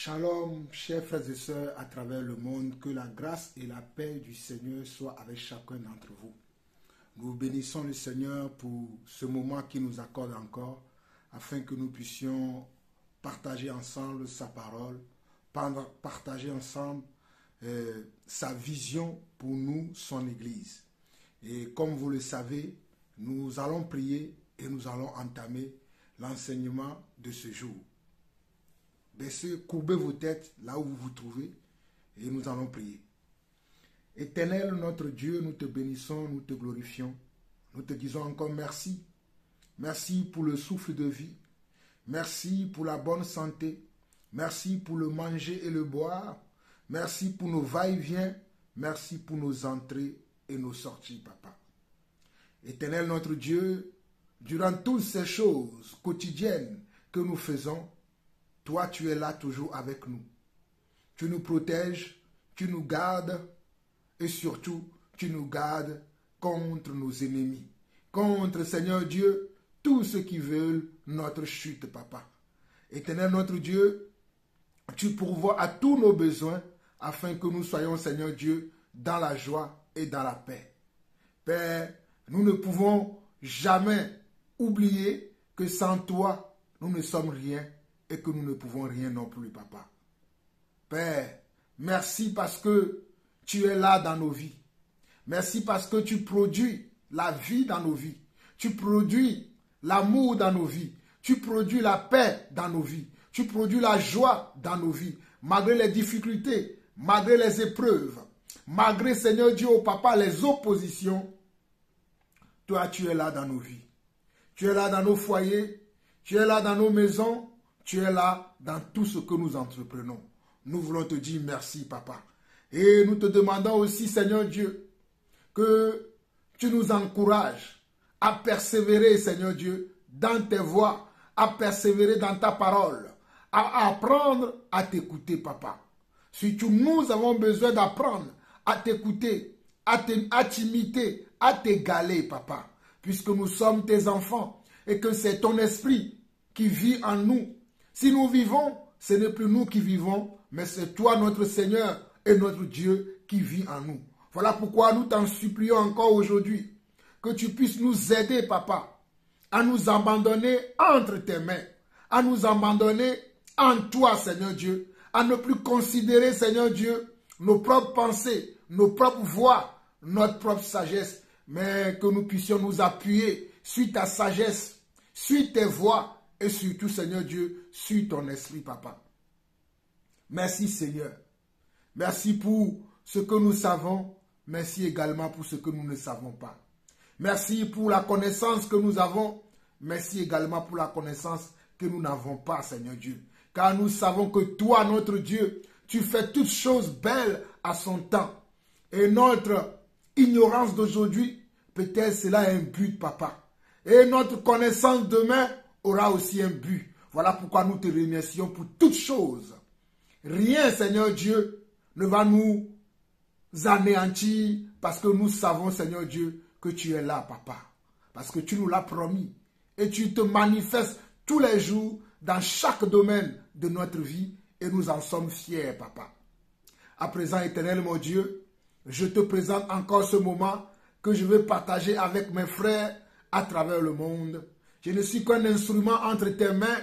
Shalom, chers frères et sœurs à travers le monde, que la grâce et la paix du Seigneur soient avec chacun d'entre vous. Nous bénissons le Seigneur pour ce moment qu'il nous accorde encore, afin que nous puissions partager ensemble sa parole, partager ensemble sa vision pour nous, son Église. Et comme vous le savez, nous allons prier et nous allons entamer l'enseignement de ce jour. Baissez, courbez vos têtes là où vous vous trouvez et nous allons prier. Éternel, notre Dieu, nous te bénissons, nous te glorifions. Nous te disons encore merci. Merci pour le souffle de vie. Merci pour la bonne santé. Merci pour le manger et le boire. Merci pour nos va-et-vient. Merci pour nos entrées et nos sorties, Papa. Éternel, notre Dieu, durant toutes ces choses quotidiennes que nous faisons, toi, tu es là toujours avec nous. Tu nous protèges, tu nous gardes et surtout, tu nous gardes contre nos ennemis. Contre, Seigneur Dieu, tous ceux qui veulent notre chute, Papa. Éternel, notre Dieu, tu pourvois à tous nos besoins afin que nous soyons, Seigneur Dieu, dans la joie et dans la paix. Père, nous ne pouvons jamais oublier que sans toi, nous ne sommes rien et que nous ne pouvons rien non plus, Papa. Père, merci parce que tu es là dans nos vies. Merci parce que tu produis la vie dans nos vies. Tu produis l'amour dans nos vies. Tu produis la paix dans nos vies. Tu produis la joie dans nos vies. Malgré les difficultés, malgré les épreuves, malgré, Seigneur Dieu, oh Papa, les oppositions, toi, tu es là dans nos vies. Tu es là dans nos foyers. Tu es là dans nos maisons. Tu es là dans tout ce que nous entreprenons. Nous voulons te dire merci, Papa. Et nous te demandons aussi, Seigneur Dieu, que tu nous encourages à persévérer, Seigneur Dieu, dans tes voies, à persévérer dans ta parole, à apprendre à t'écouter, Papa. Surtout, nous avons besoin d'apprendre à t'écouter, à t'imiter, à t'égaler, Papa, puisque nous sommes tes enfants et que c'est ton esprit qui vit en nous. Si nous vivons, ce n'est plus nous qui vivons, mais c'est toi, notre Seigneur et notre Dieu, qui vit en nous. Voilà pourquoi nous t'en supplions encore aujourd'hui, que tu puisses nous aider, Papa, à nous abandonner entre tes mains, à nous abandonner en toi, Seigneur Dieu, à ne plus considérer, Seigneur Dieu, nos propres pensées, nos propres voix, notre propre sagesse, mais que nous puissions nous appuyer sur ta sagesse, sur tes voix, et surtout, Seigneur Dieu, sur ton esprit, Papa. Merci, Seigneur. Merci pour ce que nous savons. Merci également pour ce que nous ne savons pas. Merci pour la connaissance que nous avons. Merci également pour la connaissance que nous n'avons pas, Seigneur Dieu. Car nous savons que toi, notre Dieu, tu fais toutes choses belles à son temps. Et notre ignorance d'aujourd'hui, peut-être cela a un but, Papa. Et notre connaissance demain aura aussi un but. Voilà pourquoi nous te remercions pour toutes choses. Rien, Seigneur Dieu, ne va nous anéantir parce que nous savons, Seigneur Dieu, que tu es là, Papa. Parce que tu nous l'as promis. Et tu te manifestes tous les jours dans chaque domaine de notre vie et nous en sommes fiers, Papa. À présent, éternel mon Dieu, je te présente encore ce moment que je veux partager avec mes frères à travers le monde. Je ne suis qu'un instrument entre tes mains.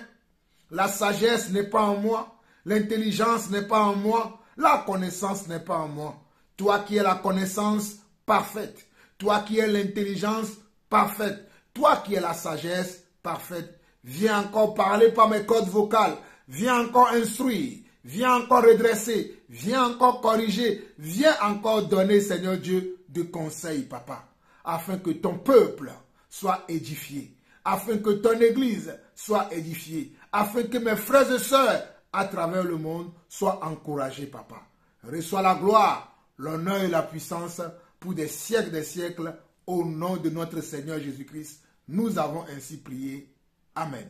La sagesse n'est pas en moi. L'intelligence n'est pas en moi. La connaissance n'est pas en moi. Toi qui es la connaissance parfaite. Toi qui es l'intelligence parfaite. Toi qui es la sagesse parfaite. Viens encore parler par mes cordes vocales. Viens encore instruire. Viens encore redresser. Viens encore corriger. Viens encore donner, Seigneur Dieu, de conseils, Papa. Afin que ton peuple soit édifié. Afin que ton Église soit édifiée, afin que mes frères et sœurs à travers le monde soient encouragés, Papa. Reçois la gloire, l'honneur et la puissance pour des siècles, au nom de notre Seigneur Jésus-Christ. Nous avons ainsi prié. Amen.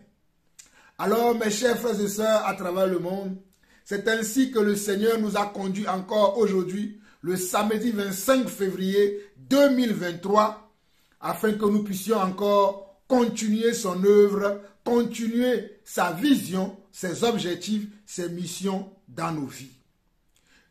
Alors, mes chers frères et sœurs à travers le monde, c'est ainsi que le Seigneur nous a conduits encore aujourd'hui, le samedi 25 février 2023, afin que nous puissions encore continuer son œuvre, continuer sa vision ses objectifs, ses missions dans nos vies.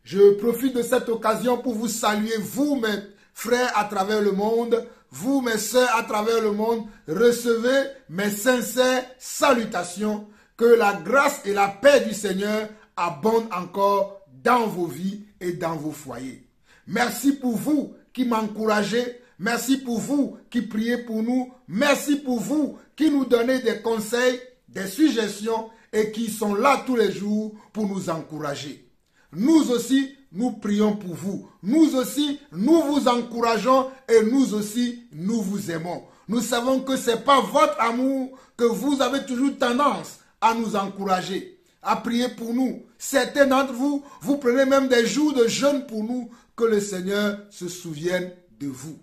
Je profite de cette occasion pour vous saluer, vous mes frères à travers le monde, vous mes sœurs à travers le monde, recevez mes sincères salutations, que la grâce et la paix du Seigneur abondent encore dans vos vies et dans vos foyers. Merci pour vous qui m'encouragez, merci pour vous qui priez pour nous, merci pour vous qui nous donnez des conseils, des suggestions et qui sont là tous les jours pour nous encourager. Nous aussi, nous prions pour vous. Nous aussi, nous vous encourageons et nous aussi, nous vous aimons. Nous savons que ce n'est pas votre amour que vous avez toujours tendance à nous encourager, à prier pour nous. Certains d'entre vous, vous prenez même des jours de jeûne pour nous, que le Seigneur se souvienne de vous.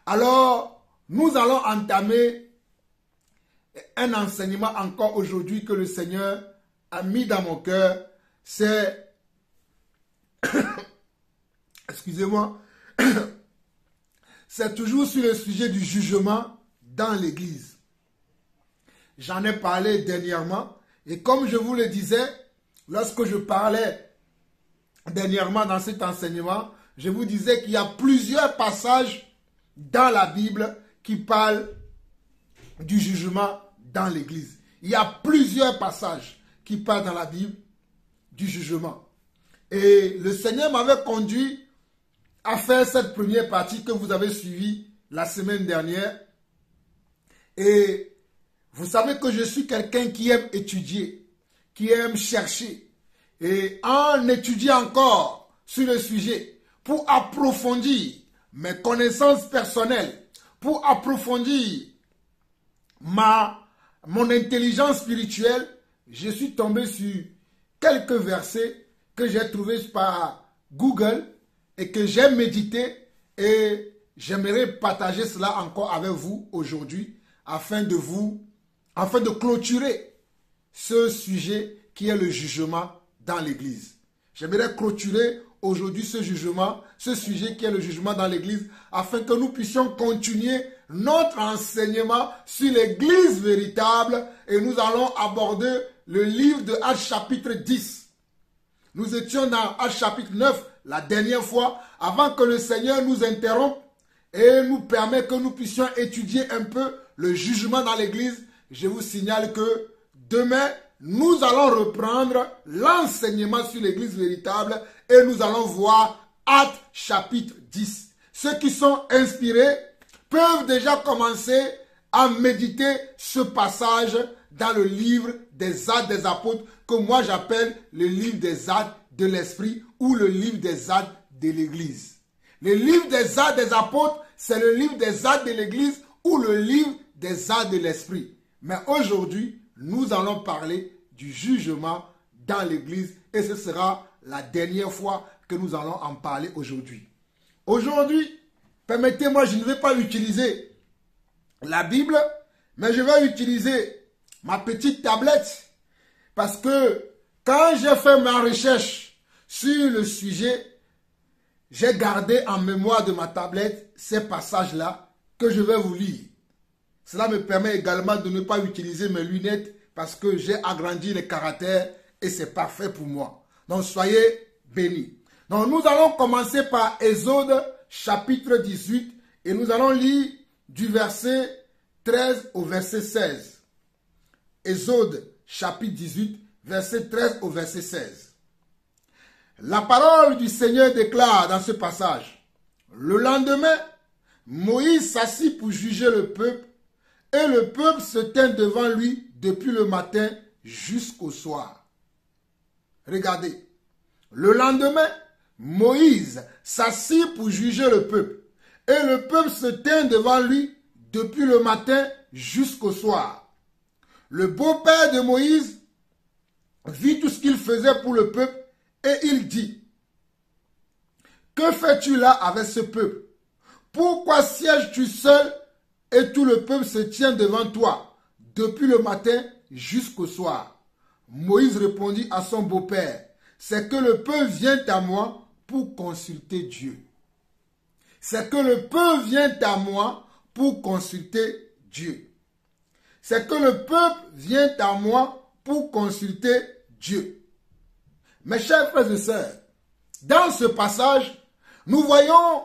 Alors, nous allons entamer un enseignement encore aujourd'hui que le Seigneur a mis dans mon cœur. C'est excusez-moi, c'est toujours sur le sujet du jugement dans l'Église. J'en ai parlé dernièrement et comme je vous le disais, lorsque je parlais dernièrement dans cet enseignement, je vous disais qu'il y a plusieurs passages dans la Bible qui parlent du jugement dans l'Église. Il y a plusieurs passages qui parlent dans la Bible du jugement. Et le Seigneur m'avait conduit à faire cette première partie que vous avez suivie la semaine dernière. Et vous savez que je suis quelqu'un qui aime étudier, qui aime chercher. Et en étudiant encore sur le sujet, pour approfondir mes connaissances personnelles, pour approfondir mon intelligence spirituelle, je suis tombé sur quelques versets que j'ai trouvés par Google et que j'ai médité et j'aimerais partager cela encore avec vous aujourd'hui afin de clôturer ce sujet qui est le jugement dans l'Église. J'aimerais clôturer aujourd'hui ce sujet qui est le jugement dans l'Église afin que nous puissions continuer notre enseignement sur l'Église véritable et nous allons aborder le livre de Actes chapitre 10. Nous étions dans Actes chapitre 9 la dernière fois avant que le Seigneur nous interrompe et nous permet que nous puissions étudier un peu le jugement dans l'Église. Je vous signale que demain, nous allons reprendre l'enseignement sur l'Église véritable et nous allons voir Actes chapitre 10. Ceux qui sont inspirés peuvent déjà commencer à méditer ce passage dans le livre des Actes des Apôtres que moi j'appelle le livre des Actes de l'Esprit ou le livre des Actes de l'Église. Le livre des Actes des Apôtres, c'est le livre des Actes de l'Église ou le livre des Actes de l'Esprit. Mais aujourd'hui, nous allons parler du jugement dans l'Église et ce sera la dernière fois que nous allons en parler aujourd'hui. Aujourd'hui, permettez-moi, je ne vais pas utiliser la Bible, mais je vais utiliser ma petite tablette parce que quand j'ai fait ma recherche sur le sujet, j'ai gardé en mémoire de ma tablette ces passages-là que je vais vous lire. Cela me permet également de ne pas utiliser mes lunettes parce que j'ai agrandi les caractères et c'est parfait pour moi. Donc soyez bénis. Donc nous allons commencer par Exode chapitre 18 et nous allons lire du verset 13 au verset 16. Exode chapitre 18, verset 13 au verset 16. La parole du Seigneur déclare dans ce passage: le lendemain, Moïse s'assit pour juger le peuple, et le peuple se tint devant lui depuis le matin jusqu'au soir. Regardez. Le lendemain, Moïse s'assit pour juger le peuple, et le peuple se tint devant lui depuis le matin jusqu'au soir. Le beau-père de Moïse vit tout ce qu'il faisait pour le peuple et il dit: que fais-tu là avec ce peuple? Pourquoi sièges-tu seul et tout le peuple se tient devant toi depuis le matin jusqu'au soir? Moïse répondit à son beau-père: c'est que le peuple vient à moi pour consulter Dieu. C'est que le peuple vient à moi pour consulter Dieu. C'est que le peuple vient à moi pour consulter Dieu. Mes chers frères et sœurs, dans ce passage, nous voyons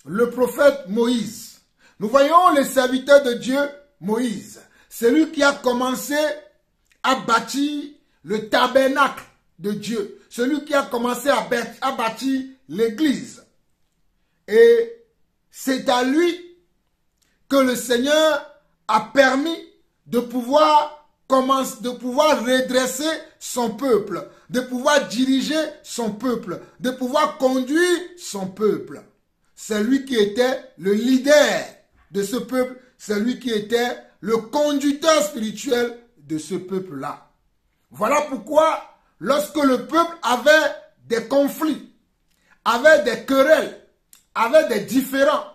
le prophète Moïse. Nous voyons le serviteur de Dieu, Moïse. Celui qui a commencé à bâtir le tabernacle de Dieu. Celui qui a commencé à bâtir l'église. Et c'est à lui que le Seigneur a permis de pouvoir redresser son peuple, de pouvoir diriger son peuple, de pouvoir conduire son peuple. C'est lui qui était le leader de ce peuple, c'est lui qui était le conducteur spirituel de ce peuple-là. Voilà pourquoi, lorsque le peuple avait des conflits, avait des querelles, avait des différends,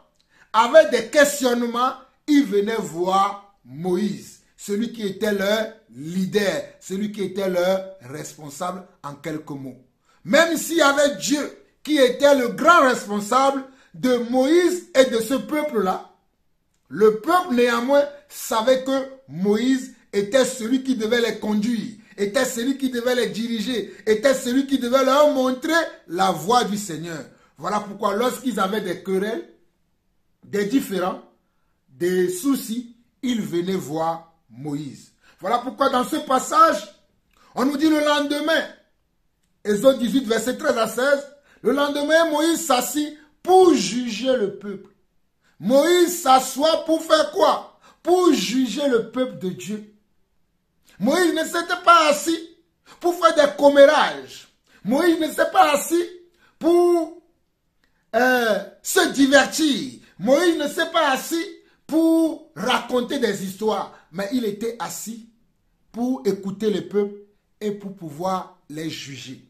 avait des questionnements, il venait voir Moïse, celui qui était leur leader, celui qui était leur responsable en quelques mots. Même s'il y avait Dieu qui était le grand responsable de Moïse et de ce peuple-là, le peuple néanmoins savait que Moïse était celui qui devait les conduire, était celui qui devait les diriger, était celui qui devait leur montrer la voie du Seigneur. Voilà pourquoi lorsqu'ils avaient des querelles, des différends, des soucis, ils venaient voir Moïse. Voilà pourquoi dans ce passage, on nous dit le lendemain, Exode 18, verset 13 à 16, le lendemain, Moïse s'assit pour juger le peuple. Moïse s'assoit pour faire quoi? Pour juger le peuple de Dieu. Moïse ne s'était pas assis pour faire des commérages. Moïse ne s'est pas assis pour se divertir. Moïse ne s'est pas assis pour raconter des histoires. Mais il était assis pour écouter le peuple et pour pouvoir les juger.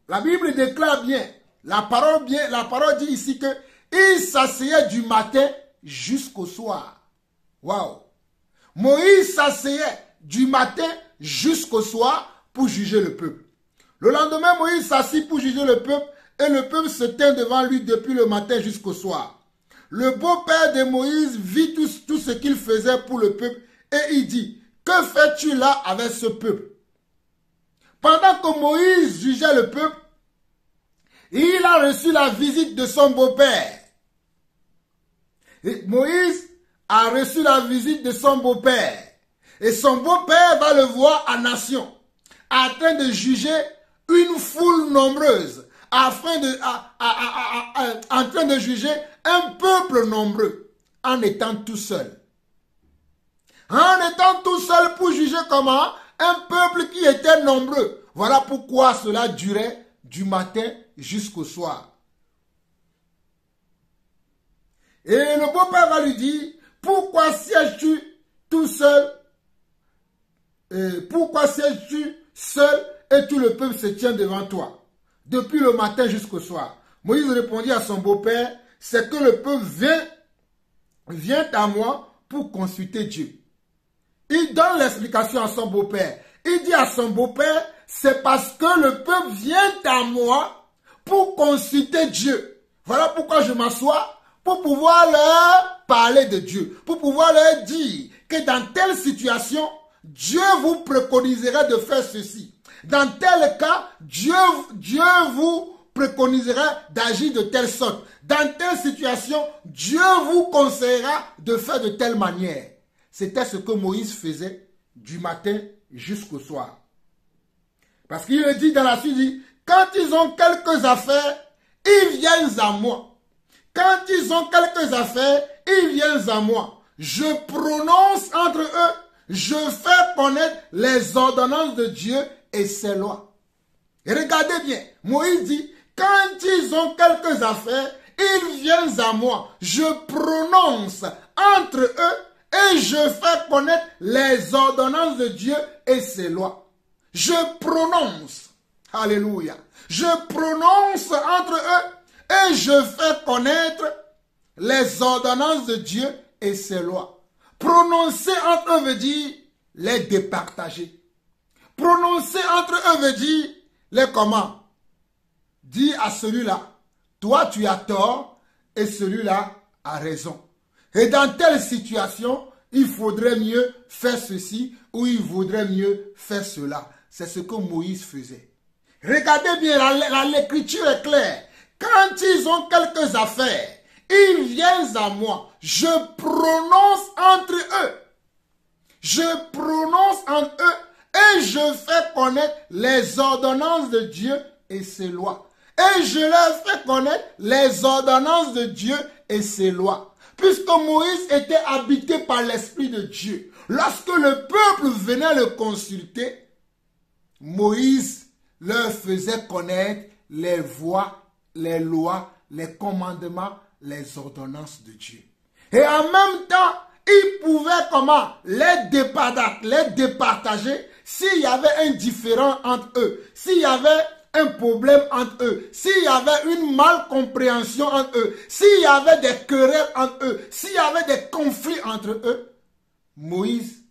La Bible déclare bien, la parole dit ici que il s'asseyait du matin jusqu'au soir. Waouh! Moïse s'asseyait du matin jusqu'au soir pour juger le peuple. Le lendemain, Moïse s'assit pour juger le peuple et le peuple se tint devant lui depuis le matin jusqu'au soir. Le beau-père de Moïse vit tout ce qu'il faisait pour le peuple et il dit, « Que fais-tu là avec ce peuple ?» Pendant que Moïse jugeait le peuple, il a reçu la visite de son beau-père. Moïse a reçu la visite de son beau-père. Et son beau-père va le voir en nation, en train de juger une foule nombreuse, en train de juger un peuple nombreux, en étant tout seul. En étant tout seul pour juger comment? Un peuple qui était nombreux. Voilà pourquoi cela durait du matin jusqu'au soir. Et le beau-père va lui dire, pourquoi sièges-tu tout seul? Pourquoi sièges-tu seul et tout le peuple se tient devant toi, depuis le matin jusqu'au soir? Moïse répondit à son beau-père, c'est que le peuple vient à moi pour consulter Dieu. Il donne l'explication à son beau-père. Il dit à son beau-père, c'est parce que le peuple vient à moi pour consulter Dieu. Voilà pourquoi je m'assois, pour pouvoir leur parler de Dieu, pour pouvoir leur dire que dans telle situation, Dieu vous préconiserait de faire ceci. Dans tel cas, Dieu vous préconiserait d'agir de telle sorte. Dans telle situation, Dieu vous conseillera de faire de telle manière. C'était ce que Moïse faisait du matin jusqu'au soir. Parce qu'il le dit dans la suite, il dit, quand ils ont quelques affaires, ils viennent à moi. Quand ils ont quelques affaires, ils viennent à moi. Je prononce entre eux, je fais connaître les ordonnances de Dieu et ses lois. Et regardez bien, Moïse dit, quand ils ont quelques affaires, ils viennent à moi. Je prononce entre eux et je fais connaître les ordonnances de Dieu et ses lois. Je prononce. Alléluia. Je prononce entre eux et je fais connaître les ordonnances de Dieu et ses lois. Prononcer entre eux veut dire les départager. Prononcer entre eux veut dire les comment. Dis à celui-là, toi tu as tort et celui-là a raison. Et dans telle situation, il faudrait mieux faire ceci ou il vaudrait mieux faire cela. C'est ce que Moïse faisait. Regardez bien, l'écriture est claire. Quand ils ont quelques affaires, ils viennent à moi. Je prononce entre eux. Je prononce entre eux et je fais connaître les ordonnances de Dieu et ses lois. Et je leur fais connaître les ordonnances de Dieu et ses lois. Puisque Moïse était habité par l'Esprit de Dieu. Lorsque le peuple venait le consulter, Moïse leur faisait connaître les voies, les lois, les commandements, les ordonnances de Dieu. Et en même temps, il pouvait comment les départager s'il y avait un différend entre eux, s'il y avait un problème entre eux, s'il y avait une malcompréhension entre eux, s'il y avait des querelles entre eux, s'il y avait des conflits entre eux, Moïse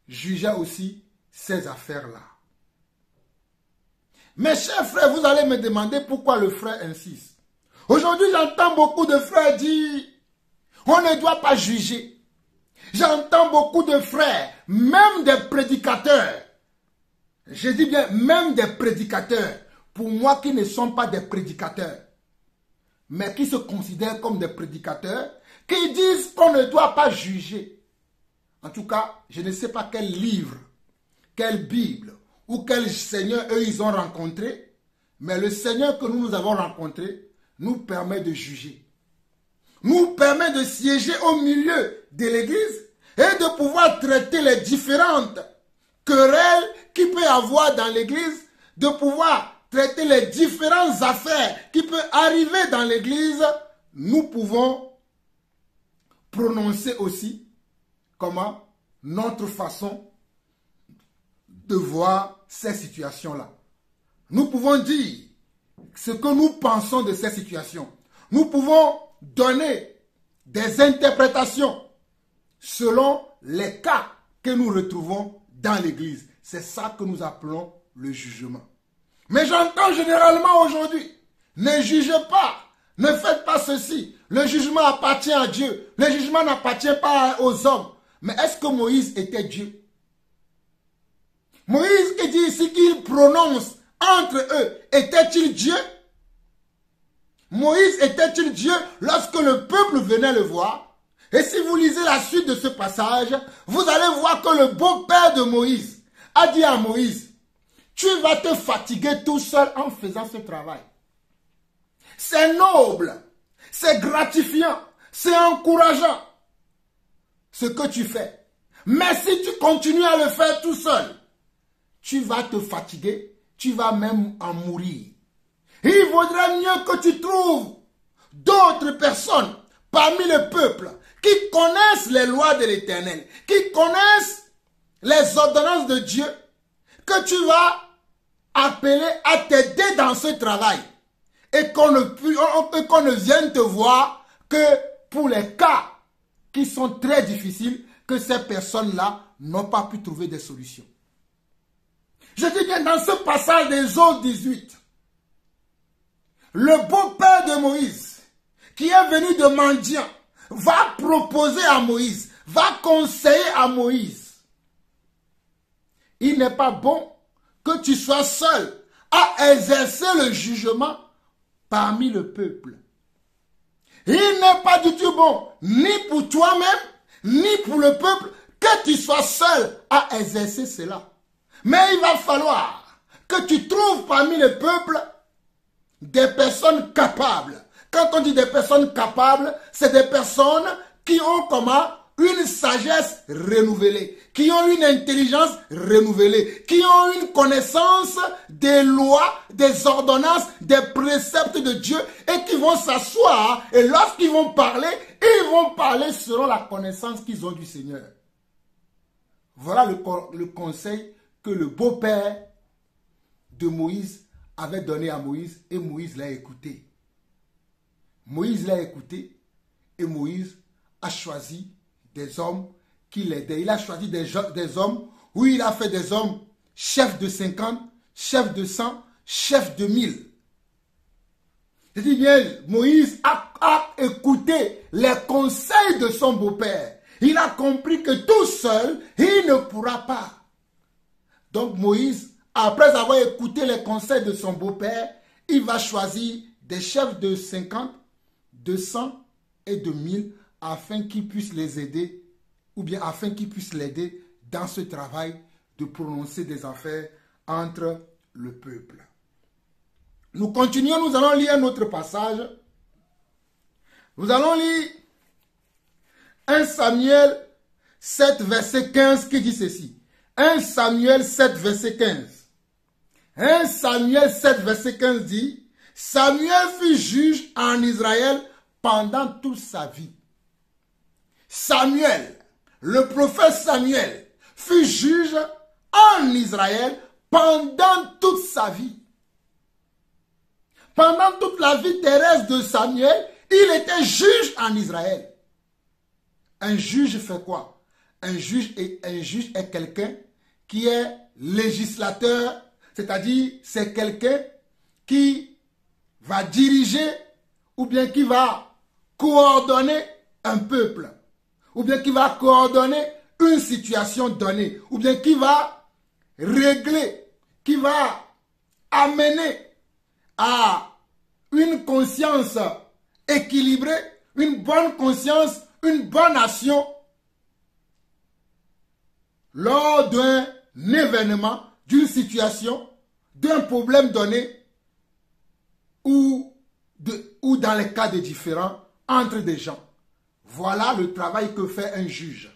jugeait aussi ces affaires-là. Mes chers frères, vous allez me demander pourquoi le frère insiste. Aujourd'hui, j'entends beaucoup de frères dire, on ne doit pas juger. J'entends beaucoup de frères, même des prédicateurs. Je dis bien, même des prédicateurs. Pour moi, qui ne sont pas des prédicateurs, mais qui se considèrent comme des prédicateurs, qui disent qu'on ne doit pas juger. En tout cas, je ne sais pas quel livre, quelle Bible, ou quel Seigneur eux ils ont rencontré, mais le Seigneur que nous avons rencontré nous permet de juger. Nous permet de siéger au milieu de l'église et de pouvoir traiter les différentes querelles qu'il peut y avoir dans l'église, de pouvoir traiter les différentes affaires qui peuvent arriver dans l'église. Nous pouvons prononcer aussi comment notre façon de voir ces situations-là. Nous pouvons dire ce que nous pensons de ces situations. Nous pouvons donner des interprétations selon les cas que nous retrouvons dans l'église. C'est ça que nous appelons le jugement. Mais j'entends généralement aujourd'hui, ne jugez pas, ne faites pas ceci. Le jugement appartient à Dieu. Le jugement n'appartient pas aux hommes. Mais est-ce que Moïse était Dieu? Moïse qui dit ici qu'il prononce entre eux, était-il Dieu? Moïse était-il Dieu lorsque le peuple venait le voir? Et si vous lisez la suite de ce passage, vous allez voir que le beau-père de Moïse a dit à Moïse, tu vas te fatiguer tout seul en faisant ce travail. C'est noble, c'est gratifiant, c'est encourageant ce que tu fais. Mais si tu continues à le faire tout seul, tu vas te fatiguer, tu vas même en mourir. Il vaudrait mieux que tu trouves d'autres personnes parmi le peuple qui connaissent les lois de l'Éternel, qui connaissent les ordonnances de Dieu, que tu vas appeler à t'aider dans ce travail et qu'on ne vienne te voir que pour les cas qui sont très difficiles, que ces personnes-là n'ont pas pu trouver des solutions. Je dis bien dans ce passage d'Exode 18, le beau-père de Moïse, qui est venu de mendiant, va proposer à Moïse, va conseiller à Moïse. Il n'est pas bon que tu sois seul à exercer le jugement parmi le peuple. Il n'est pas du tout bon, ni pour toi-même, ni pour le peuple, que tu sois seul à exercer cela. Mais il va falloir que tu trouves parmi le peuple des personnes capables. Quand on dit des personnes capables, c'est des personnes qui ont comment? Une sagesse renouvelée, qui ont une intelligence renouvelée, qui ont une connaissance des lois, des ordonnances, des préceptes de Dieu et qui vont s'asseoir et lorsqu'ils vont parler, ils vont parler selon la connaissance qu'ils ont du Seigneur. Voilà le conseil que le beau-père de Moïse avait donné à Moïse et Moïse l'a écouté. Moïse l'a écouté et Moïse a choisi des hommes qui l'aidaient. Il a choisi des hommes où il a fait des hommes chefs de 50, chefs de 100, chefs de 1000. Je dis bien, Moïse a écouté les conseils de son beau-père. Il a compris que tout seul, il ne pourra pas. Donc Moïse, après avoir écouté les conseils de son beau-père, il va choisir des chefs de 50, de 100 et de 1000 afin qu'ils puissent les aider, ou bien afin qu'ils puissent l'aider dans ce travail de prononcer des affaires entre le peuple. Nous continuons, nous allons lire un autre passage. Nous allons lire 1 Samuel 7, verset 15 qui dit ceci. 1 Samuel 7, verset 15. 1 Samuel 7, verset 15 dit, Samuel fut juge en Israël pendant toute sa vie. Samuel, le prophète Samuel, fut juge en Israël pendant toute sa vie. Pendant toute la vie terrestre de Samuel, il était juge en Israël. Un juge fait quoi? Un juge est quelqu'un qui est législateur, c'est-à-dire c'est quelqu'un qui va diriger ou bien qui va coordonner un peuple, ou bien qui va coordonner une situation donnée, ou bien qui va régler, qui va amener à une conscience équilibrée, une bonne conscience, une bonne action lors d'un événement, d'une situation, d'un problème donné ou dans les cas de différents entre des gens. Voilà le travail que fait un juge.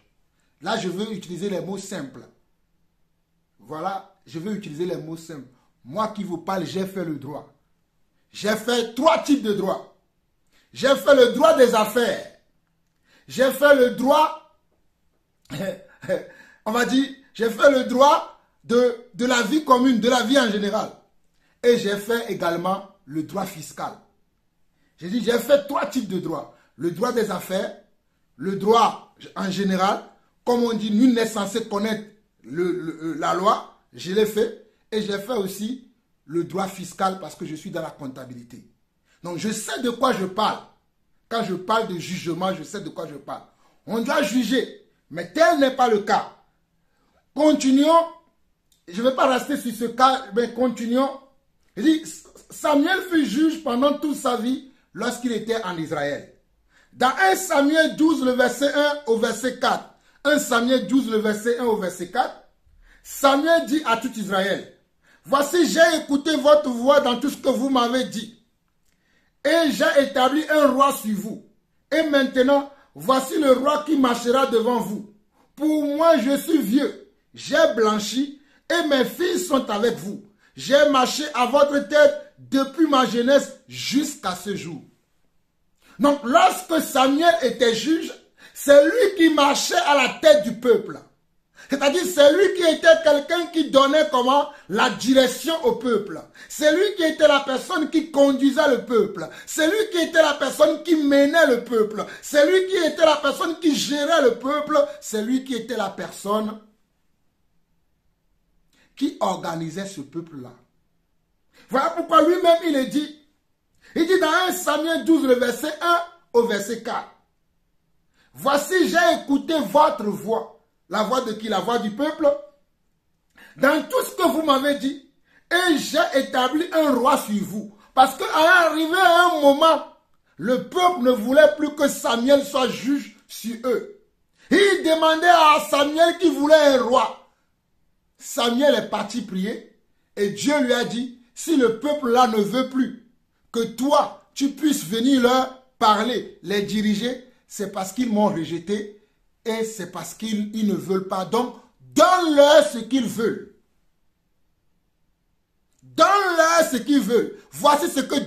Là, je veux utiliser les mots simples. Voilà, je veux utiliser les mots simples. Moi qui vous parle, j'ai fait le droit. J'ai fait 3 types de droits. J'ai fait le droit des affaires. J'ai fait le droit, on va dire, j'ai fait le droit de la vie commune, de la vie en général. Et j'ai fait également le droit fiscal. J'ai dit, j'ai fait 3 types de droits. Le droit des affaires, le droit en général, comme on dit, nul n'est censé connaître la loi, je l'ai fait. Et j'ai fait aussi le droit fiscal parce que je suis dans la comptabilité. Donc je sais de quoi je parle. Quand je parle de jugement, je sais de quoi je parle. On doit juger, mais tel n'est pas le cas. Continuons. Je ne vais pas rester sur ce cas, mais continuons. Il dit, Samuel fut juge pendant toute sa vie lorsqu'il était en Israël. Dans 1 Samuel 12, le verset 1 au verset 4. 1 Samuel 12, le verset 1 au verset 4. Samuel dit à tout Israël, voici, j'ai écouté votre voix dans tout ce que vous m'avez dit. Et j'ai établi un roi sur vous. Et maintenant, voici le roi qui marchera devant vous. Pour moi, je suis vieux, j'ai blanchi, et mes filles sont avec vous. J'ai marché à votre tête depuis ma jeunesse jusqu'à ce jour. Donc, lorsque Samuel était juge, c'est lui qui marchait à la tête du peuple. C'est-à-dire, c'est lui qui était quelqu'un qui donnait comment? La direction au peuple. C'est lui qui était la personne qui conduisait le peuple. C'est lui qui était la personne qui menait le peuple. C'est lui qui était la personne qui gérait le peuple. C'est lui qui était la personne qui organisait ce peuple-là. Voilà pourquoi lui-même il est dit. Il dit dans 1 Samuel 12, le verset 1 au verset 4. Voici, j'ai écouté votre voix. La voix de qui? La voix du peuple. Dans tout ce que vous m'avez dit. Et j'ai établi un roi sur vous. Parce qu'à arrivé à un moment, le peuple ne voulait plus que Samuel soit juge sur eux. Il demandait à Samuel qui voulait un roi. Samuel est parti prier. Et Dieu lui a dit, si le peuple là ne veut plus que toi, tu puisses venir leur parler, les diriger, c'est parce qu'ils m'ont rejeté. Et c'est parce qu'ils ne veulent pas. Donc, donne-leur ce qu'ils veulent. Donne-leur ce qu'ils veulent. Voici ce que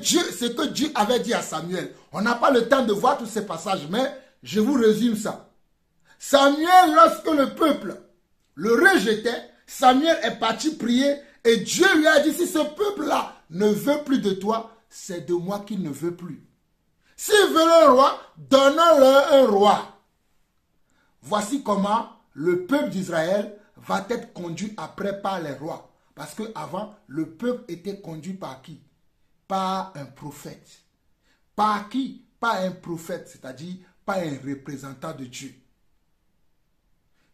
Dieu avait dit à Samuel. On n'a pas le temps de voir tous ces passages, mais je vous résume ça. Samuel, lorsque le peuple le rejetait, Samuel est parti prier et Dieu lui a dit, si ce peuple-là ne veut plus de toi, c'est de moi qu'il ne veut plus. S'ils veulent un roi, donnons-leur un roi. Voici comment le peuple d'Israël va être conduit après par les rois. Parce qu'avant, le peuple était conduit par qui? Par un prophète. Par qui? Par un prophète, c'est-à-dire par un représentant de Dieu.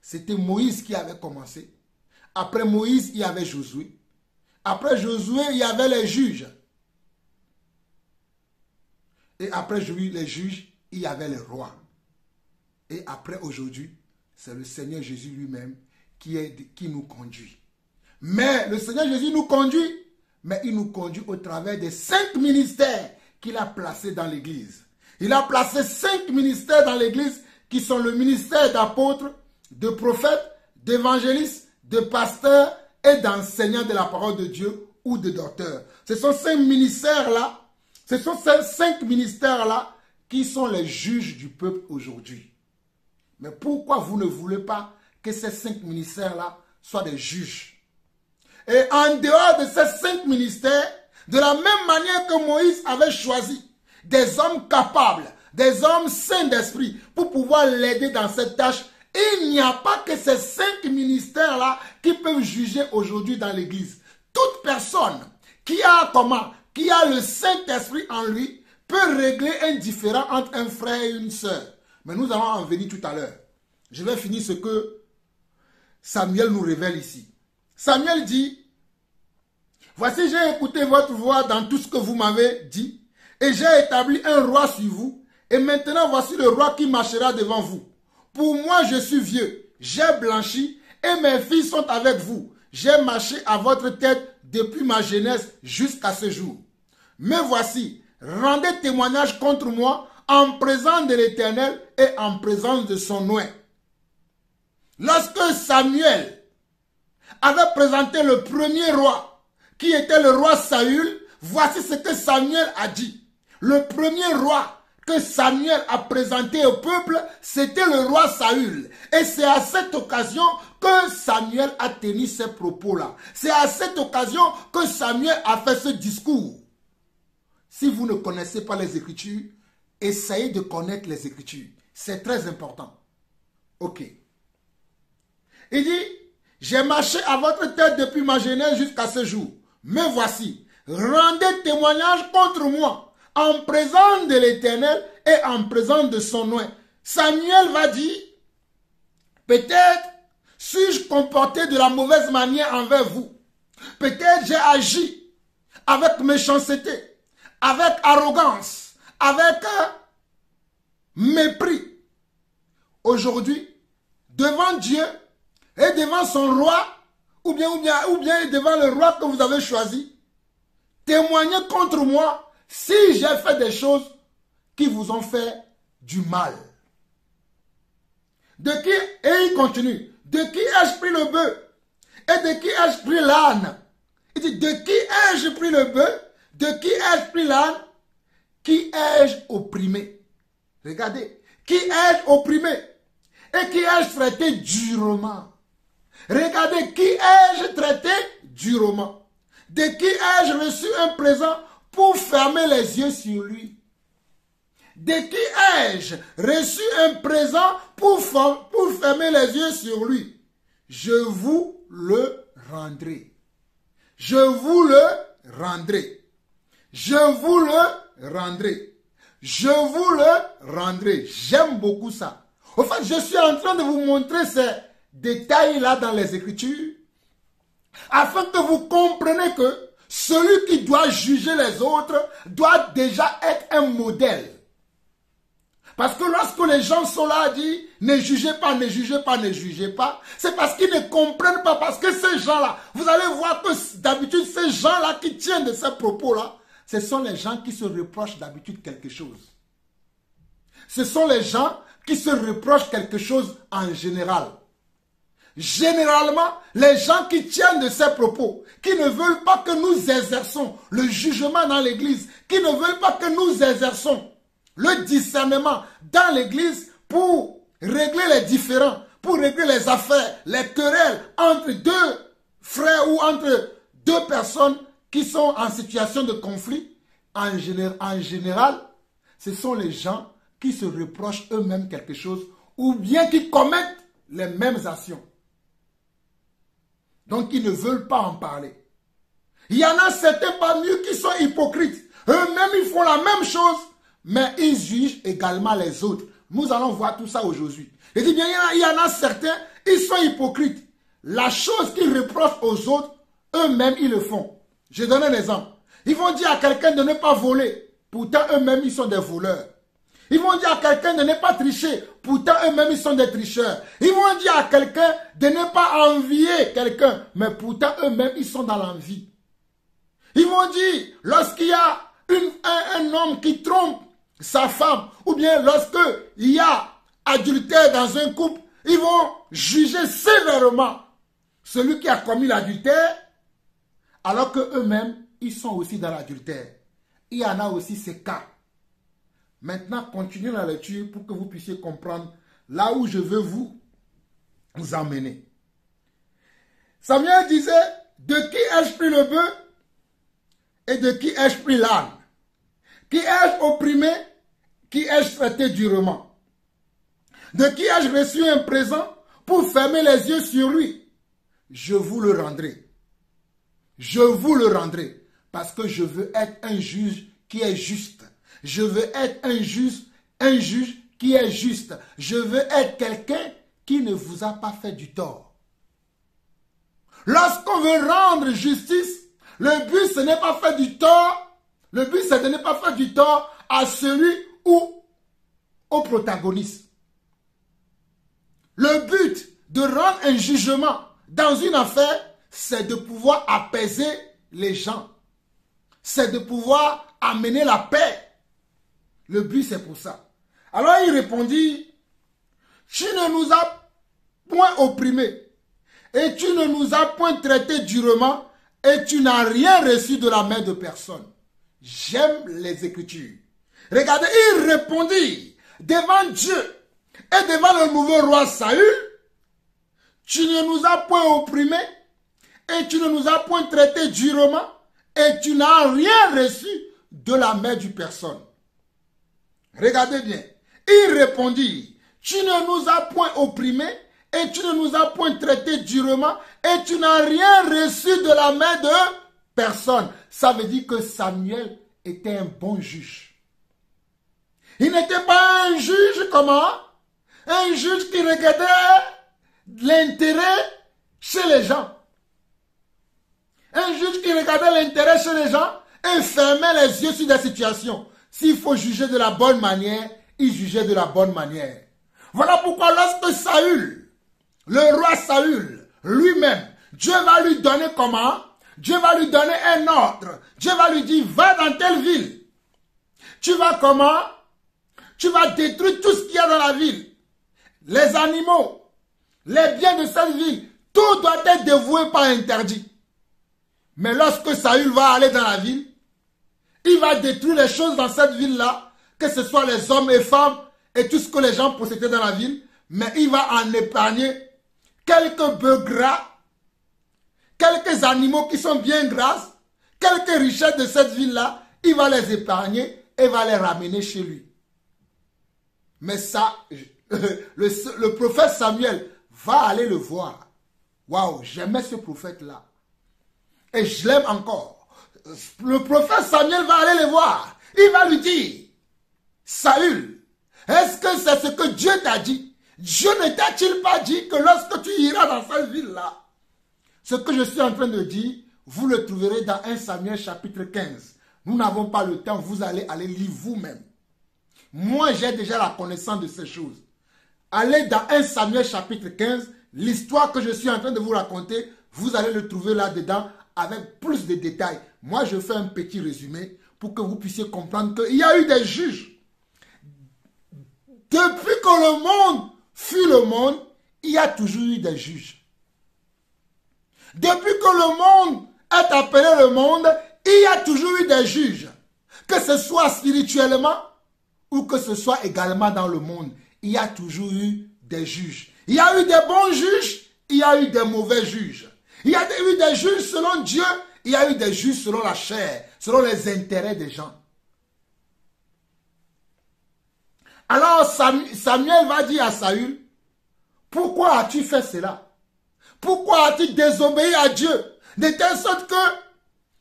c'était Moïse qui avait commencé. Après Moïse, il y avait Josué. Après Josué, il y avait les juges. Et après les juges, il y avait les rois. Et après aujourd'hui, c'est le Seigneur Jésus lui-même qui nous conduit. Mais le Seigneur Jésus nous conduit, mais il nous conduit au travers des 5 ministères qu'il a placés dans l'Église. Il a placé 5 ministères dans l'Église qui sont le ministère d'apôtres, de prophètes, d'évangélistes, de pasteurs et d'enseignants de la parole de Dieu ou de docteurs. Ce sont ces ministères-là, ce sont ces 5 ministères-là qui sont les juges du peuple aujourd'hui. Mais pourquoi vous ne voulez pas que ces 5 ministères-là soient des juges? Et en dehors de ces 5 ministères, de la même manière que Moïse avait choisi des hommes capables, des hommes saints d'esprit pour pouvoir l'aider dans cette tâche, il n'y a pas que ces 5 ministères-là qui peuvent juger aujourd'hui dans l'Église. Toute personne qui a le Saint-Esprit en lui peut régler un différend entre un frère et une sœur. Mais nous allons en venir tout à l'heure. Je vais finir ce que Samuel nous révèle ici. Samuel dit, voici, j'ai écouté votre voix dans tout ce que vous m'avez dit, et j'ai établi un roi sur vous, et maintenant voici le roi qui marchera devant vous. Pour moi, je suis vieux, j'ai blanchi, et mes filles sont avec vous. J'ai marché à votre tête depuis ma jeunesse jusqu'à ce jour. Mais voici, rendez témoignage contre moi en présence de l'Éternel et en présence de son oint. Lorsque Samuel avait présenté le premier roi, qui était le roi Saül, voici ce que Samuel a dit. Le premier roi que Samuel a présenté au peuple, c'était le roi Saül. Et c'est à cette occasion que Samuel a tenu ces propos-là. C'est à cette occasion que Samuel a fait ce discours. Si vous ne connaissez pas les Écritures, essayez de connaître les Écritures. C'est très important. Ok. Il dit, j'ai marché à votre tête depuis ma jeunesse jusqu'à ce jour. Mais voici, rendez témoignage contre moi en présence de l'Éternel et en présence de son oint. Samuel va dire, peut-être suis-je comporté de la mauvaise manière envers vous. Peut-être j'ai agi avec méchanceté, avec arrogance, avec mépris. Aujourd'hui, devant Dieu et devant son roi, ou bien devant le roi que vous avez choisi, témoignez contre moi si j'ai fait des choses qui vous ont fait du mal. Et il continue, de qui ai-je pris le bœuf? Et de qui ai-je pris l'âne? Il dit, de qui ai-je pris le bœuf? De qui ai-je pris l'âne? Qui ai-je opprimé? Regardez, qui ai-je opprimé? Et qui ai-je traité durement? Regardez, qui ai-je traité durement? De qui ai-je reçu un présent pour fermer les yeux sur lui? De qui ai-je reçu un présent pour fermer les yeux sur lui? Je vous le rendrai. Je vous le rendrai. Je vous le rendrai. Je vous le rendrai. J'aime beaucoup ça. En fait, je suis en train de vous montrer ces détails-là dans les Écritures, afin que vous compreniez que celui qui doit juger les autres doit déjà être un modèle. Parce que lorsque les gens sont là à dire ne jugez pas, ne jugez pas, ne jugez pas, c'est parce qu'ils ne comprennent pas. Parce que ces gens-là, vous allez voir que d'habitude, ces gens-là qui tiennent de ces propos-là, ce sont les gens qui se reprochent d'habitude quelque chose. Ce sont les gens qui se reprochent quelque chose en général. Généralement, les gens qui tiennent de ces propos, qui ne veulent pas que nous exerçons le jugement dans l'église, qui ne veulent pas que nous exerçons le discernement dans l'église pour régler les différends, pour régler les affaires, les querelles entre deux frères ou entre deux personnes qui sont en situation de conflit, en général, ce sont les gens qui se reprochent eux-mêmes quelque chose ou bien qui commettent les mêmes actions. Donc, ils ne veulent pas en parler. Il y en a certains parmi eux qui sont hypocrites. Eux-mêmes, ils font la même chose, mais ils jugent également les autres. Nous allons voir tout ça aujourd'hui. Il dit bien, il y en a certains, ils sont hypocrites. La chose qu'ils reprochent aux autres, eux-mêmes, ils le font. Je donne un exemple. Ils vont dire à quelqu'un de ne pas voler. Pourtant, eux-mêmes, ils sont des voleurs. Ils vont dire à quelqu'un de ne pas tricher. Pourtant, eux-mêmes, ils sont des tricheurs. Ils vont dire à quelqu'un de ne pas envier quelqu'un. Mais pourtant, eux-mêmes, ils sont dans l'envie. Ils vont dire, lorsqu'il y a un homme qui trompe sa femme, ou bien lorsqu'il y a adultère dans un couple, ils vont juger sévèrement celui qui a commis l'adultère, alors qu'eux-mêmes, ils sont aussi dans l'adultère. Il y en a aussi ces cas. Maintenant, continuez la lecture pour que vous puissiez comprendre là où je veux vous emmener. Samuel disait, de qui ai-je pris le bœuf et de qui ai-je pris l'âne? Qui ai-je opprimé? Qui ai-je traité durement? De qui ai-je reçu un présent pour fermer les yeux sur lui? Je vous le rendrai. Je vous le rendrai. Parce que je veux être un juge qui est juste. Je veux être un juge qui est juste. Je veux être quelqu'un qui ne vous a pas fait du tort. Lorsqu'on veut rendre justice, le but ce n'est pas faire du tort. Le but c'est de ne pas faire du tort à celui ou au protagoniste. Le but de rendre un jugement dans une affaire, c'est de pouvoir apaiser les gens. C'est de pouvoir amener la paix. Le but, c'est pour ça. Alors il répondit, tu ne nous as point opprimés, et tu ne nous as point traités durement, et tu n'as rien reçu de la main de personne. J'aime les Écritures. Regardez, il répondit devant Dieu et devant le nouveau roi Saül, tu ne nous as point opprimés, et tu ne nous as point traités durement, et tu n'as rien reçu de la main de personne. Regardez bien. Il répondit, tu ne nous as point opprimés et tu ne nous as point traités durement et tu n'as rien reçu de la main de personne. Ça veut dire que Samuel était un bon juge. Il n'était pas un juge comment? Un juge qui regardait l'intérêt chez les gens. Un juge qui regardait l'intérêt chez les gens et fermait les yeux sur des situations. S'il faut juger de la bonne manière, il jugeait de la bonne manière. Voilà pourquoi lorsque Saül, le roi Saül, lui-même, Dieu va lui donner comment? Dieu va lui donner un ordre. Dieu va lui dire, va dans telle ville. Tu vas comment? Tu vas détruire tout ce qu'il y a dans la ville. Les animaux, les biens de cette ville, tout doit être dévoué par interdit. Mais lorsque Saül va aller dans la ville, il va détruire les choses dans cette ville-là, que ce soit les hommes et femmes et tout ce que les gens possédaient dans la ville, mais il va en épargner quelques bœufs gras, quelques animaux qui sont bien gras, quelques richesses de cette ville-là, il va les épargner et va les ramener chez lui. Mais ça, le prophète Samuel va aller le voir. Waouh, j'aimais ce prophète-là. Et je l'aime encore. Le prophète Samuel va aller le voir. Il va lui dire, Saül, est-ce que c'est ce que Dieu t'a dit? Dieu ne t'a-t-il pas dit que lorsque tu iras dans cette ville-là, ce que je suis en train de dire, vous le trouverez dans 1 Samuel chapitre 15. Nous n'avons pas le temps, vous allez lire vous-même. Moi, j'ai déjà la connaissance de ces choses. Allez dans 1 Samuel chapitre 15, l'histoire que je suis en train de vous raconter, vous allez le trouver là-dedans avec plus de détails. Moi, je fais un petit résumé pour que vous puissiez comprendre qu'il y a eu des juges. Depuis que le monde fut le monde, il y a toujours eu des juges. Depuis que le monde est appelé le monde, il y a toujours eu des juges. Que ce soit spirituellement ou que ce soit également dans le monde, il y a toujours eu des juges. Il y a eu des bons juges, il y a eu des mauvais juges. Il y a eu des juges selon Dieu, il y a eu des juges selon la chair, selon les intérêts des gens. Alors Samuel va dire à Saül, pourquoi as-tu fait cela? Pourquoi as-tu désobéi à Dieu? De telle sorte que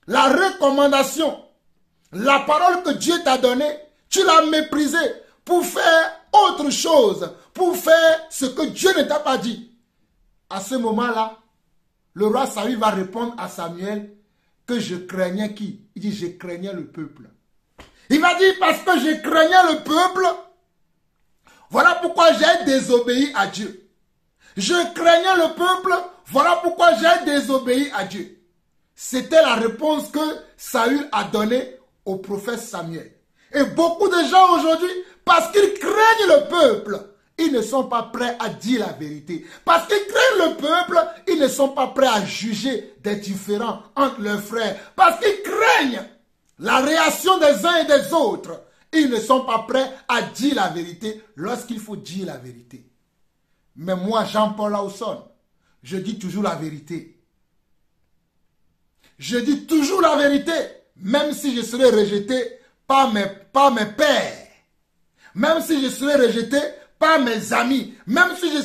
la recommandation, la parole que Dieu t'a donnée, tu l'as méprisée pour faire autre chose, pour faire ce que Dieu ne t'a pas dit. à ce moment-là, le roi Saül va répondre à Samuel que je craignais qui? Il dit, je craignais le peuple. Il va dire, parce que je craignais le peuple, voilà pourquoi j'ai désobéi à Dieu. Je craignais le peuple, voilà pourquoi j'ai désobéi à Dieu. C'était la réponse que Saül a donnée au prophète Samuel. Et beaucoup de gens aujourd'hui, parce qu'ils craignent le peuple, ils ne sont pas prêts à dire la vérité. Parce qu'ils craignent le peuple, ils ne sont pas prêts à juger des différends entre leurs frères. Parce qu'ils craignent la réaction des uns et des autres. Ils ne sont pas prêts à dire la vérité lorsqu'il faut dire la vérité. Mais moi, Jean-Paul Lawson, je dis toujours la vérité. Je dis toujours la vérité, même si je serai rejeté par mes pères. Même si je serai rejeté par mes amis. Même si je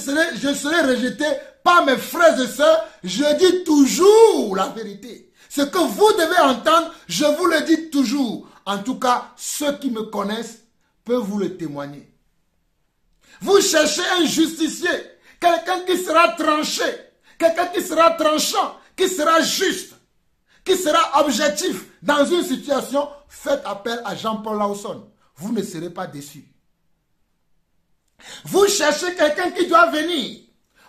serai rejeté par mes frères et sœurs, je dis toujours la vérité. Ce que vous devez entendre, je vous le dis toujours. En tout cas, ceux qui me connaissent peuvent vous le témoigner. Vous cherchez un justicier, quelqu'un qui sera tranché, quelqu'un qui sera tranchant, qui sera juste, qui sera objectif dans une situation, faites appel à Jean-Paul Lawson. Vous ne serez pas déçus. Vous cherchez quelqu'un qui doit venir,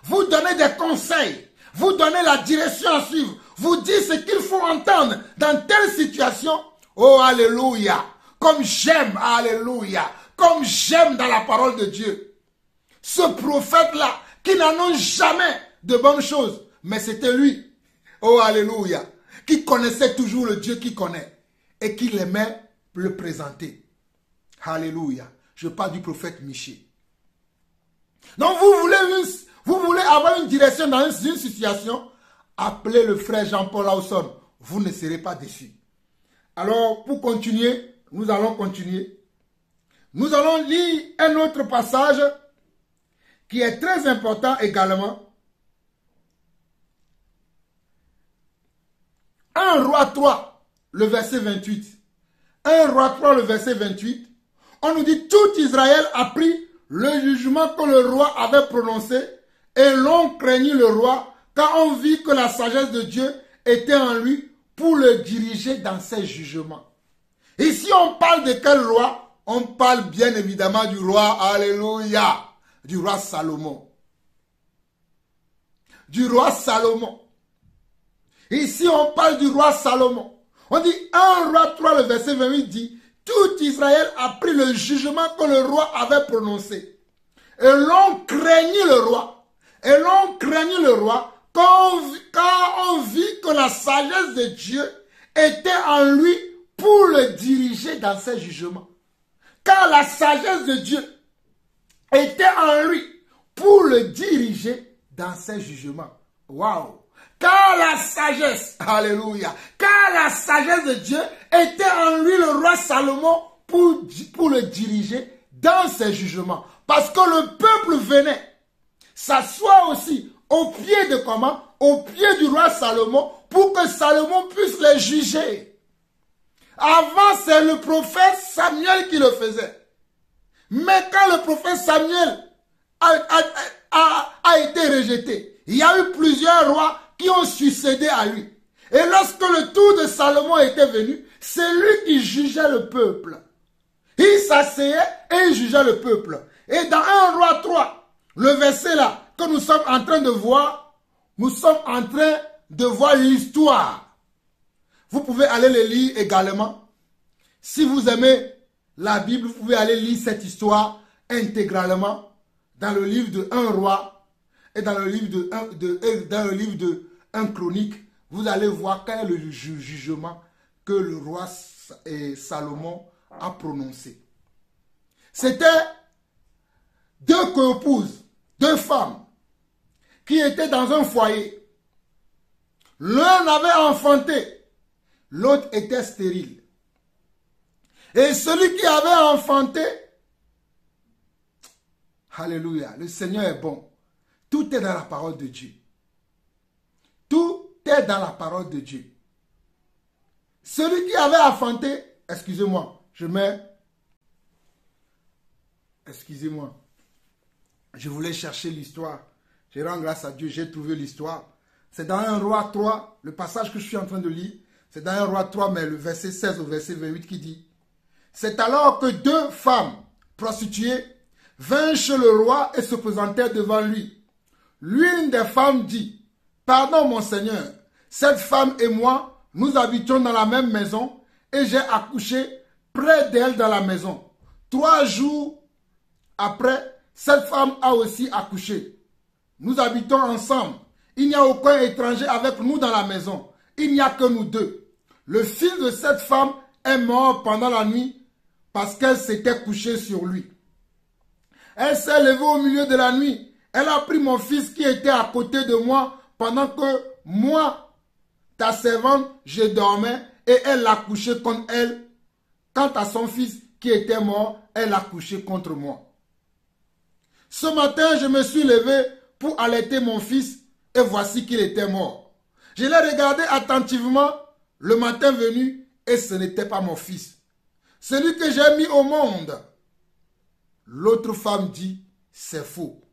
vous donner des conseils, vous donner la direction à suivre, vous dire ce qu'il faut entendre dans telle situation. Oh, alléluia! Comme j'aime, alléluia! Comme j'aime dans la parole de Dieu. Ce prophète-là, qui n'annonce jamais de bonnes choses, mais c'était lui, oh, alléluia, qui connaissait toujours le Dieu qu'il connaît et qui aimait le présenter. Alléluia! Je parle du prophète Michée. Donc vous voulez avoir une direction dans une situation, appelez le frère Jean-Paul Lawson. Vous ne serez pas déçus. Alors, pour continuer, nous allons continuer. Nous allons lire un autre passage qui est très important également. 1 Roi 3, le verset 28. 1 Roi 3, le verset 28. On nous dit, tout Israël a pris le jugement que le roi avait prononcé et l'on craignit le roi quand on vit que la sagesse de Dieu était en lui pour le diriger dans ses jugements. Ici, on parle de quel roi? On parle bien évidemment du roi, alléluia, du roi Salomon. Du roi Salomon. Ici, on parle du roi Salomon. On dit 1 Roi 3, le verset 28 dit, tout Israël a pris le jugement que le roi avait prononcé. Et l'on craignit le roi. Et l'on craignit le roi quand on vit que la sagesse de Dieu était en lui pour le diriger dans ses jugements. Quand la sagesse de Dieu était en lui pour le diriger dans ses jugements. Waouh! Car la sagesse, alléluia, car la sagesse de Dieu était en lui, le roi Salomon, pour le diriger dans ses jugements. Parce que le peuple venait s'asseoir aussi au pied de comment? Au pied du roi Salomon, pour que Salomon puisse les juger. Avant, c'est le prophète Samuel qui le faisait. Mais quand le prophète Samuel a été rejeté, il y a eu plusieurs rois qui ont succédé à lui. Et lorsque le tour de Salomon était venu, c'est lui qui jugeait le peuple. Il s'asseyait et il jugeait le peuple. Et dans 1 Roi 3, le verset là que nous sommes en train de voir, nous sommes en train de voir l'histoire. Vous pouvez aller le lire également. Si vous aimez la Bible, vous pouvez aller lire cette histoire intégralement dans le livre de 1 Roi et dans le livre de 1 Chronique. Vous allez voir quel est le jugement que le roi Salomon a prononcé. C'était deux coépouses, deux femmes qui étaient dans un foyer. L'un avait enfanté, l'autre était stérile. Et celui qui avait enfanté, alléluia, le Seigneur est bon. Tout est dans la parole de Dieu. Tout est dans la parole de Dieu. Celui qui avait enfanté, excusez-moi, excusez-moi, je voulais chercher l'histoire. Je rends grâce à Dieu, j'ai trouvé l'histoire. C'est dans 1 Roi 3, le passage que je suis en train de lire. C'est dans 1 Roi 3, mais le verset 16 au verset 28 qui dit: c'est alors que 2 femmes prostituées vinrent chez le roi et se présentèrent devant lui. L'une des femmes dit: pardon mon Seigneur, cette femme et moi, nous habitions dans la même maison et j'ai accouché près d'elle dans la maison. 3 jours après, cette femme a aussi accouché. Nous habitons ensemble. Il n'y a aucun étranger avec nous dans la maison. Il n'y a que nous 2. Le fils de cette femme est mort pendant la nuit parce qu'elle s'était couchée sur lui. Elle s'est levée au milieu de la nuit. Elle a pris mon fils qui était à côté de moi pendant que moi, ta servante, je dormais et elle l'a couché contre elle. Quant à son fils qui était mort, elle l'a couché contre moi. Ce matin, je me suis levé pour allaiter mon fils et voici qu'il était mort. Je l'ai regardé attentivement le matin venu et ce n'était pas mon fils, celui que j'ai mis au monde. L'autre femme dit: c'est faux.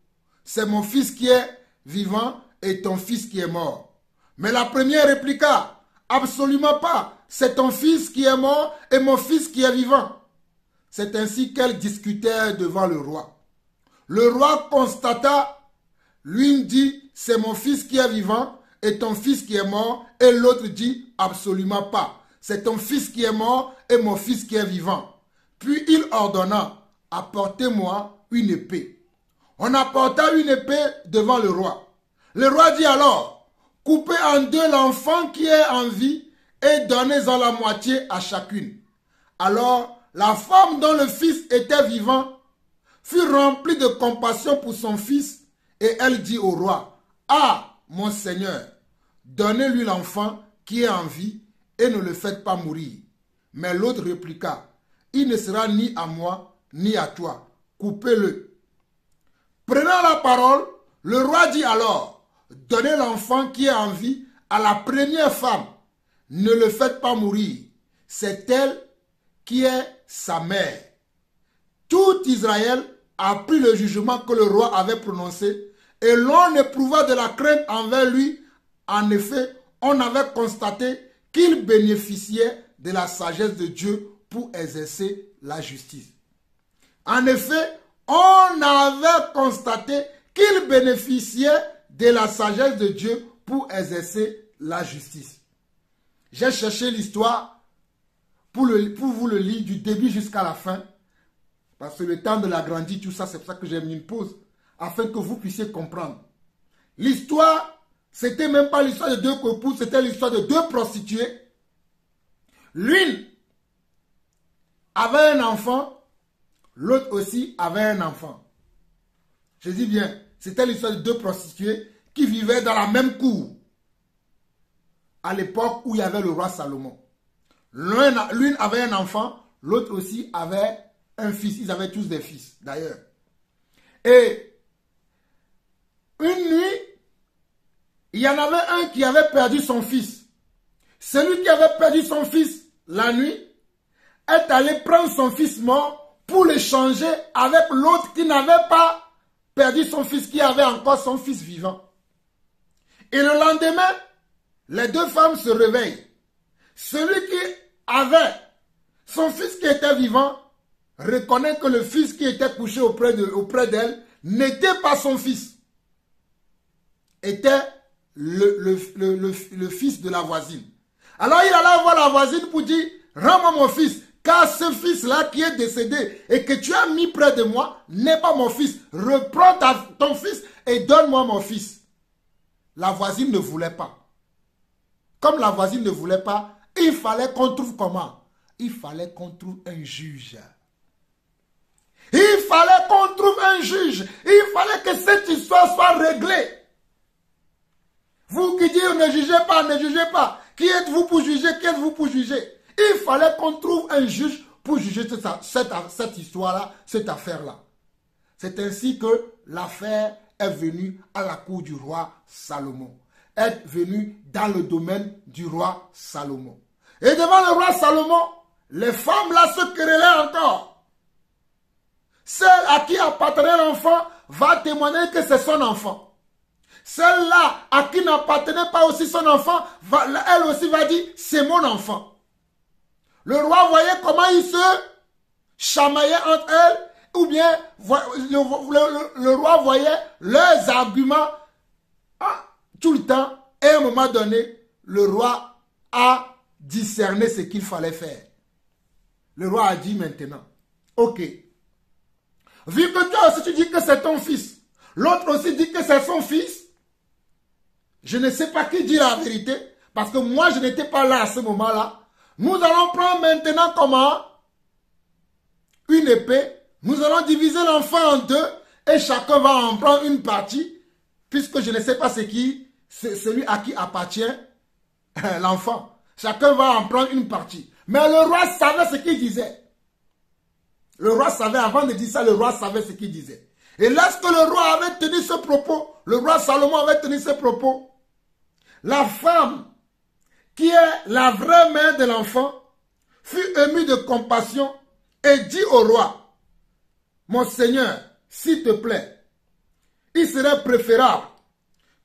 C'est mon fils qui est vivant et ton fils qui est mort. Mais la première répliqua: absolument pas. C'est ton fils qui est mort et mon fils qui est vivant. C'est ainsi qu'elles discutèrent devant le roi. Le roi constata, l'une dit: c'est mon fils qui est vivant et ton fils qui est mort. Et l'autre dit: absolument pas. C'est ton fils qui est mort et mon fils qui est vivant. Puis il ordonna: apportez-moi une épée. On apporta une épée devant le roi. Le roi dit alors: coupez en 2 l'enfant qui est en vie et donnez-en la moitié à chacune. Alors la femme dont le fils était vivant fut remplie de compassion pour son fils et elle dit au roi: ah, mon Seigneur, donnez-lui l'enfant qui est en vie et ne le faites pas mourir. Mais l'autre répliqua: il ne sera ni à moi ni à toi, coupez-le. Prenant la parole, le roi dit alors: donnez l'enfant qui est en vie à la première femme, ne le faites pas mourir, c'est elle qui est sa mère. Tout Israël apprit le jugement que le roi avait prononcé et l'on éprouva de la crainte envers lui. En effet, on avait constaté qu'il bénéficiait de la sagesse de Dieu pour exercer la justice. En effet, on avait constaté qu'il bénéficiait de la sagesse de Dieu pour exercer la justice. J'ai cherché l'histoire pour vous le lire du début jusqu'à la fin. Parce que le temps de l'agrandir, tout ça, c'est pour ça que j'ai mis une pause. Afin que vous puissiez comprendre. L'histoire, c'était même pas l'histoire de 2 couples, c'était l'histoire de 2 prostituées. L'une avait un enfant, l'autre aussi avait un enfant. Je dis bien, c'était l'histoire de 2 prostituées qui vivaient dans la même cour. À l'époque où il y avait le roi Salomon. L'une avait un enfant, l'autre aussi avait un fils. Ils avaient tous des fils, d'ailleurs. Et une nuit, il y en avait un qui avait perdu son fils. Celui qui avait perdu son fils la nuit est allé prendre son fils mort pour l'échanger avec l'autre qui n'avait pas perdu son fils, qui avait encore son fils vivant. Et le lendemain, les 2 femmes se réveillent. Celui qui avait son fils qui était vivant reconnaît que le fils qui était couché auprès d'elle n'était pas son fils. Était le fils de la voisine. Alors il alla voir la voisine pour dire: rends-moi mon fils, car ce fils-là qui est décédé et que tu as mis près de moi n'est pas mon fils. Reprends ton fils et donne-moi mon fils. La voisine ne voulait pas. Comme la voisine ne voulait pas, il fallait qu'on trouve comment? Il fallait qu'on trouve un juge. Il fallait qu'on trouve un juge. Il fallait que cette histoire soit réglée. Vous qui dites ne jugez pas, ne jugez pas. Qui êtes-vous pour juger? Qui êtes-vous pour juger? Il fallait qu'on trouve un juge pour juger cette histoire-là, cette affaire-là. C'est ainsi que l'affaire est venue à la cour du roi Salomon. Est venue dans le domaine du roi Salomon. Et devant le roi Salomon, les femmes là se querellaient encore. Celle à qui appartenait l'enfant va témoigner que c'est son enfant. Celle-là, à qui n'appartenait pas aussi son enfant, elle aussi va dire, c'est mon enfant. Le roi voyait comment ils se chamaillaient entre elles, ou bien le roi voyait leurs arguments tout le temps. Et à un moment donné, le roi a discerné ce qu'il fallait faire. Le roi a dit maintenant, ok, vu que toi aussi tu dis que c'est ton fils, l'autre aussi dit que c'est son fils, je ne sais pas qui dit la vérité, parce que moi je n'étais pas là à ce moment-là. Nous allons prendre maintenant comment? Une épée, nous allons diviser l'enfant en deux, et chacun va en prendre une partie, puisque je ne sais pas c'est celui à qui appartient l'enfant. Chacun va en prendre une partie. Mais le roi savait ce qu'il disait. Le roi savait, avant de dire ça, le roi savait ce qu'il disait. Et lorsque le roi avait tenu ce propos, le roi Salomon avait tenu ce propos, la femme, qui est la vraie mère de l'enfant, fut émue de compassion et dit au roi, mon Seigneur, s'il te plaît, il serait préférable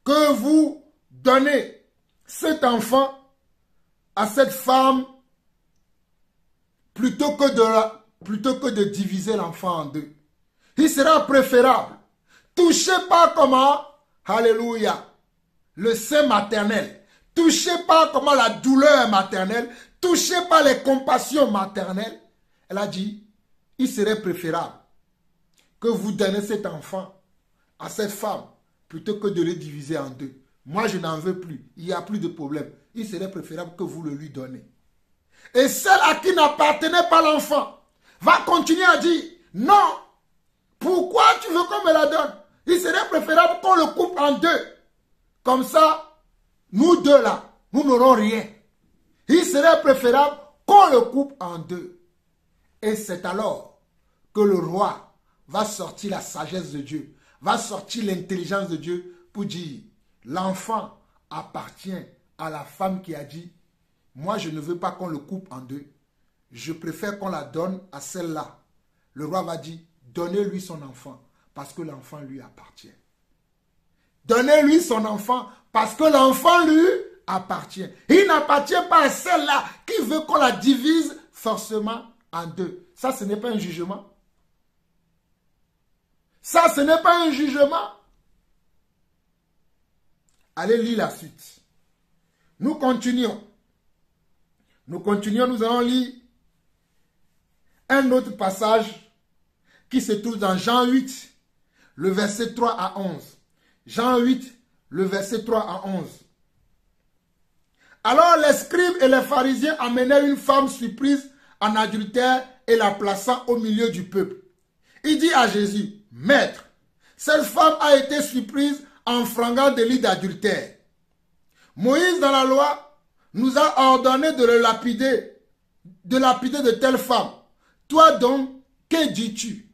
que vous donnez cet enfant à cette femme plutôt que de diviser l'enfant en deux. Il sera préférable. Touchez pas comment, alléluia, le sein maternel. Touchez pas comment la douleur maternelle. Touchez pas les compassions maternelles. Elle a dit, il serait préférable que vous donnez cet enfant à cette femme plutôt que de le diviser en deux. Moi, je n'en veux plus. Il n'y a plus de problème. Il serait préférable que vous le lui donnez. Et celle à qui n'appartenait pas l'enfant va continuer à dire, non, pourquoi tu veux qu'on me la donne? Il serait préférable qu'on le coupe en deux. Comme ça, nous deux là, nous n'aurons rien. Il serait préférable qu'on le coupe en deux. Et c'est alors que le roi va sortir la sagesse de Dieu, va sortir l'intelligence de Dieu pour dire, l'enfant appartient à la femme qui a dit, moi je ne veux pas qu'on le coupe en deux, je préfère qu'on la donne à celle-là. Le roi va dire, donnez-lui son enfant, parce que l'enfant lui appartient. Donnez-lui son enfant, parce que l'enfant lui appartient. Il n'appartient pas à celle-là qui veut qu'on la divise forcément en deux. Ça, ce n'est pas un jugement. Ça, ce n'est pas un jugement. Allez lire la suite. Nous continuons. Nous allons lire un autre passage qui se trouve dans Jean 8, le verset 3 à 11. Jean 8, le verset 3 à 11. Alors les scribes et les pharisiens amenèrent une femme surprise en adultère et la plaçant au milieu du peuple. Il dit à Jésus, Maître, cette femme a été surprise en flagrant délit d'adultère. Moïse dans la loi nous a ordonné de le lapider, de telle femme. Toi donc, que dis-tu?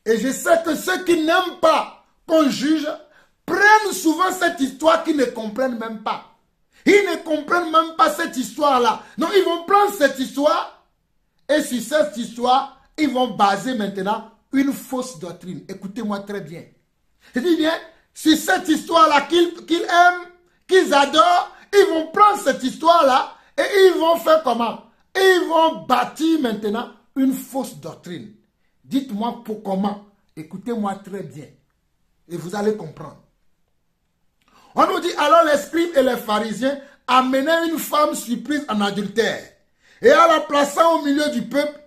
Et je sais que ceux qui n'aiment pas qu'on juge prennent souvent cette histoire qu'ils ne comprennent même pas. Ils ne comprennent même pas cette histoire-là. Non, ils vont prendre cette histoire et sur cette histoire, ils vont baser maintenant une fausse doctrine. Écoutez-moi très bien. Je dis bien, sur cette histoire-là qu'ils aiment, qu'ils adorent, ils vont prendre cette histoire-là et ils vont faire comment? Ils vont bâtir maintenant une fausse doctrine. Dites-moi pour comment. Écoutez-moi très bien. Et vous allez comprendre. On nous dit alors les scribes et les pharisiens amenaient une femme surprise en adultère. Et en la plaçant au milieu du peuple,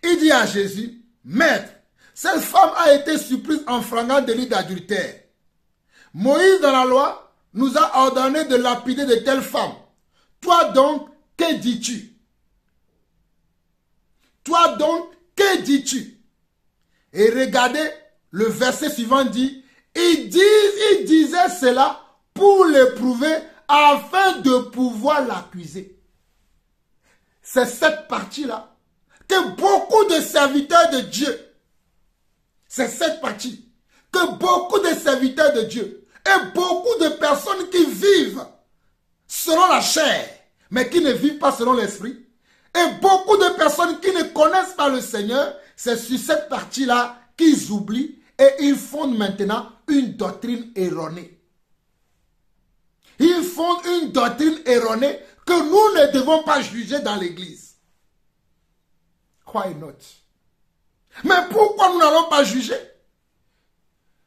il dit à Jésus, Maître, cette femme a été surprise en flagrant délit d'adultère. Moïse dans la loi nous a ordonné de lapider de telles femmes. Toi donc, que dis-tu? Toi donc, que dis-tu? Et regardez, le verset suivant dit, il disait cela pour l'éprouver afin de pouvoir l'accuser. C'est cette partie-là que beaucoup de serviteurs de Dieu, c'est cette partie que beaucoup de serviteurs de Dieu et beaucoup de personnes qui vivent selon la chair, mais qui ne vivent pas selon l'esprit, et beaucoup de personnes qui ne connaissent pas le Seigneur, c'est sur cette partie-là qu'ils oublient et ils fondent maintenant une doctrine erronée. Ils fondent une doctrine erronée que nous ne devons pas juger dans l'église. Why not? Mais pourquoi nous n'allons pas juger?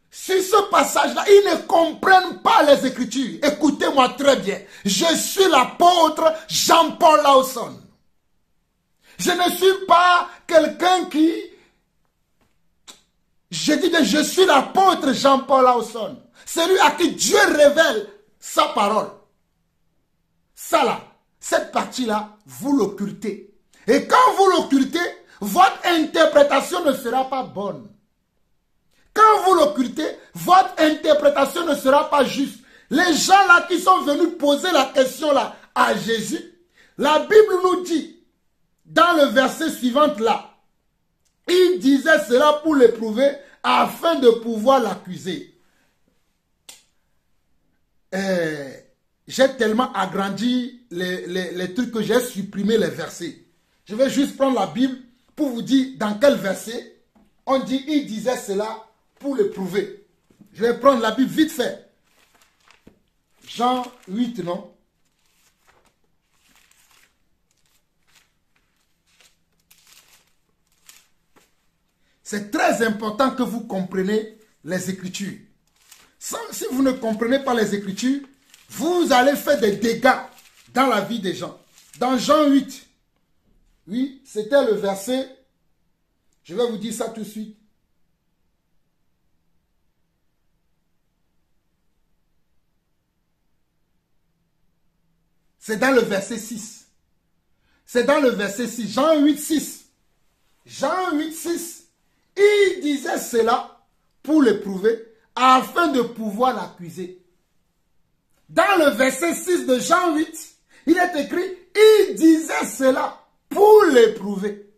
Sur ce passage-là, ils ne comprennent pas les Écritures. Écoutez-moi très bien. Je suis l'apôtre Jean-Paul Lawson. Je ne suis pas quelqu'un qui... Je suis l'apôtre Jean-Paul Lawson. Celui à qui Dieu révèle sa parole. Ça là, cette partie-là, vous l'occultez. Et quand vous l'occultez, votre interprétation ne sera pas bonne. Quand vous l'occultez, votre interprétation ne sera pas juste. Les gens là qui sont venus poser la question là à Jésus, la Bible nous dit, dans le verset suivant là, il disait cela pour l'éprouver afin de pouvoir l'accuser. J'ai tellement agrandi les trucs que j'ai supprimé les versets. Je vais juste prendre la Bible pour vous dire dans quel verset on dit il disait cela pour le prouver. Je vais prendre la Bible vite fait. Jean 8, non? C'est très important que vous compreniez les Écritures. Si vous ne comprenez pas les Écritures, vous allez faire des dégâts dans la vie des gens. Dans Jean 8, oui, c'était le verset, je vais vous dire ça tout de suite. C'est dans le verset 6. C'est dans le verset 6. Jean 8, 6. Jean 8, 6. Il disait cela pour l'éprouver afin de pouvoir l'accuser. Dans le verset 6 de Jean 8, il est écrit, il disait cela pour l'éprouver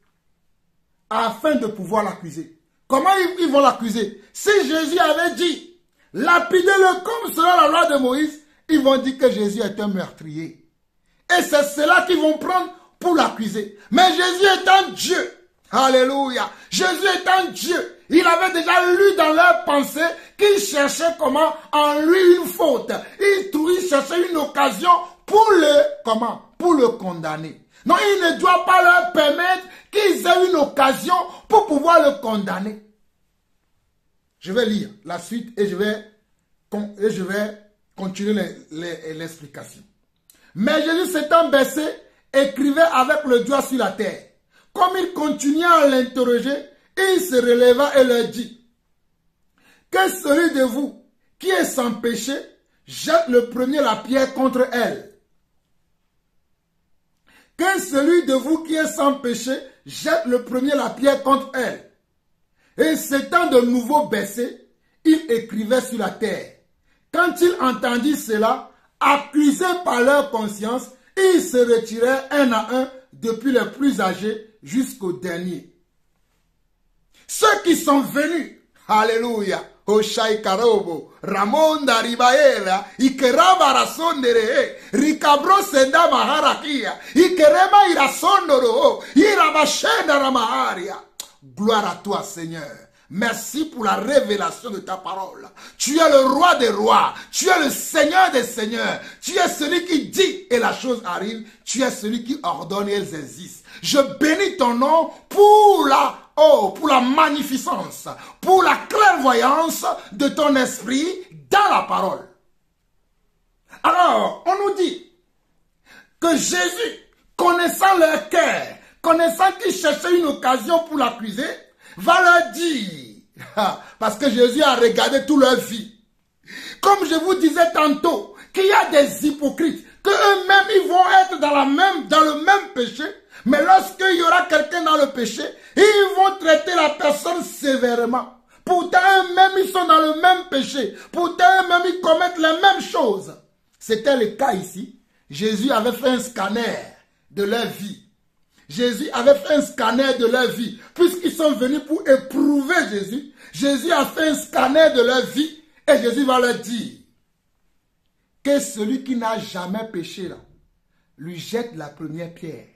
afin de pouvoir l'accuser. Comment ils vont l'accuser? Si Jésus avait dit, lapidez-le comme selon la loi de Moïse, ils vont dire que Jésus est un meurtrier. Et c'est cela qu'ils vont prendre pour l'accuser. Mais Jésus étant Dieu, alléluia, Jésus étant Dieu, il avait déjà lu dans leurs pensées qu'ils cherchaient comment en lui une faute. Il cherchait une occasion pour pour le condamner. Non, il ne doit pas leur permettre qu'ils aient une occasion pour pouvoir le condamner. Je vais lire la suite et je vais continuer l'explication. Mais Jésus s'étant baissé, écrivait avec le doigt sur la terre. Comme il continuait à l'interroger, il se releva et leur dit, que celui de vous qui est sans péché, jette le premier la pierre contre elle. Que celui de vous qui est sans péché, jette le premier la pierre contre elle. Et s'étant de nouveau baissé, il écrivait sur la terre. Quand il entendit cela, accusés par leur conscience, ils se retiraient un à un, depuis les plus âgés jusqu'au dernier. Ceux qui sont venus, alléluia, Oshai Karobo, Ramonda Ribaera, Ikeraba Rasondere, Ricabro Senda Maharakia, Ikerema Irasondoro, Irabashenda Ramaharia. Gloire à toi, Seigneur. Merci pour la révélation de ta parole. Tu es le roi des rois. Tu es le Seigneur des seigneurs. Tu es celui qui dit et la chose arrive. Tu es celui qui ordonne et elles existent. Je bénis ton nom pour la magnificence, pour la clairvoyance de ton esprit dans la parole. Alors, on nous dit que Jésus, connaissant leur cœur, connaissant qu'ils cherchaient une occasion pour l'accuser, va leur dire, parce que Jésus a regardé toute leur vie. Comme je vous disais tantôt, qu'il y a des hypocrites, qu'eux-mêmes ils vont être dans le même péché, mais lorsqu'il y aura quelqu'un dans le péché, ils vont traiter la personne sévèrement. Pourtant eux-mêmes ils sont dans le même péché, pourtant eux-mêmes ils commettent les mêmes choses. C'était le cas ici. Jésus avait fait un scanner de leur vie. Jésus avait fait un scanner de leur vie. Puisqu'ils sont venus pour éprouver Jésus, Jésus a fait un scanner de leur vie. Et Jésus va leur dire que celui qui n'a jamais péché là, lui jette la première pierre.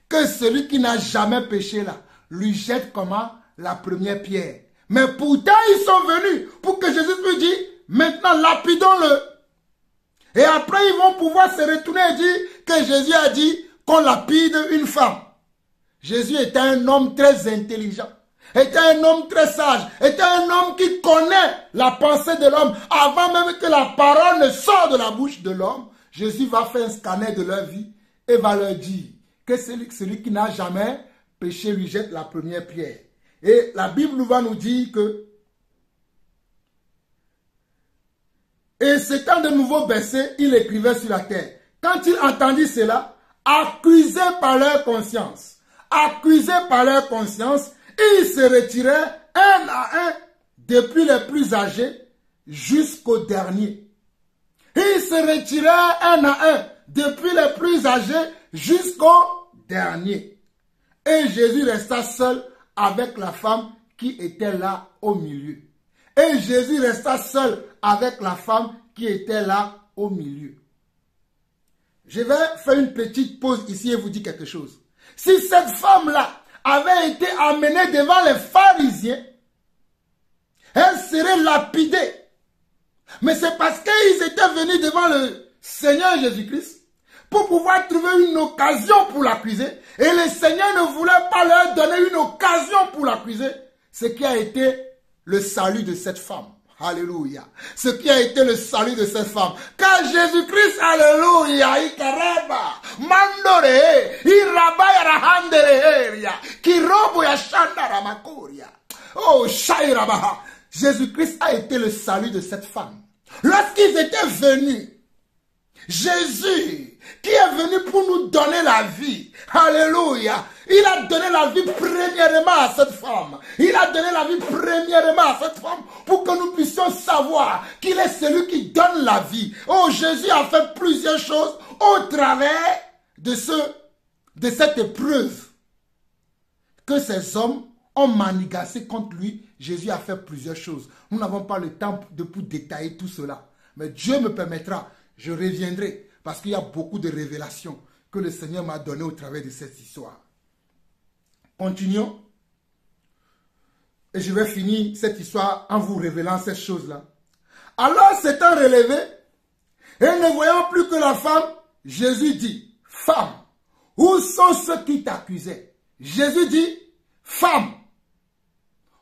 Que celui qui n'a jamais péché là, lui jette comment? La première pierre. Mais pourtant, ils sont venus pour que Jésus lui dise, maintenant lapidons-le. Et après, ils vont pouvoir se retourner et dire que Jésus a dit qu'on lapide une femme. Jésus était un homme très intelligent, était un homme très sage, était un homme qui connaît la pensée de l'homme. Avant même que la parole ne sorte de la bouche de l'homme, Jésus va faire un scanner de leur vie et va leur dire que celui qui n'a jamais péché lui jette la première pierre. Et la Bible va nous dire que, et s'étant de nouveau baissé, il écrivait sur la terre. Quand il entendit cela, accusés par leur conscience, ils se retiraient un à un, depuis les plus âgés jusqu'au dernier. Ils se retiraient un à un, depuis les plus âgés jusqu'au dernier. Et Jésus resta seul avec la femme qui était là au milieu. Et Jésus resta seul avec la femme qui était là au milieu. Je vais faire une petite pause ici et vous dire quelque chose. Si cette femme-là avait été amenée devant les pharisiens, elle serait lapidée. Mais c'est parce qu'ils étaient venus devant le Seigneur Jésus-Christ pour pouvoir trouver une occasion pour l'accuser. Et le Seigneur ne voulait pas leur donner une occasion pour l'accuser. Ce qui a été le salut de cette femme. Alléluia. Ce qui a été le salut de cette femme. Car Jésus-Christ, alléluia, ikareba, mandore, irabaya rahandereheria, kirobo ya shandara makoria. Oh, shairabaha. Jésus-Christ a été le salut de cette femme. Lorsqu'ils étaient venus, Jésus, qui est venu pour nous donner la vie, alléluia, il a donné la vie premièrement à cette femme. Il a donné la vie premièrement à cette femme pour que nous puissions savoir qu'il est celui qui donne la vie. Oh, Jésus a fait plusieurs choses au travers de cette épreuve que ces hommes ont manigancé contre lui. Jésus a fait plusieurs choses. Nous n'avons pas le temps de pour détailler tout cela. Mais Dieu me permettra, je reviendrai, parce qu'il y a beaucoup de révélations que le Seigneur m'a données au travers de cette histoire. Continuons. Et je vais finir cette histoire en vous révélant cette chose-là. Alors s'étant relevé, et ne voyant plus que la femme, Jésus dit, femme, où sont ceux qui t'accusaient? Jésus dit, femme,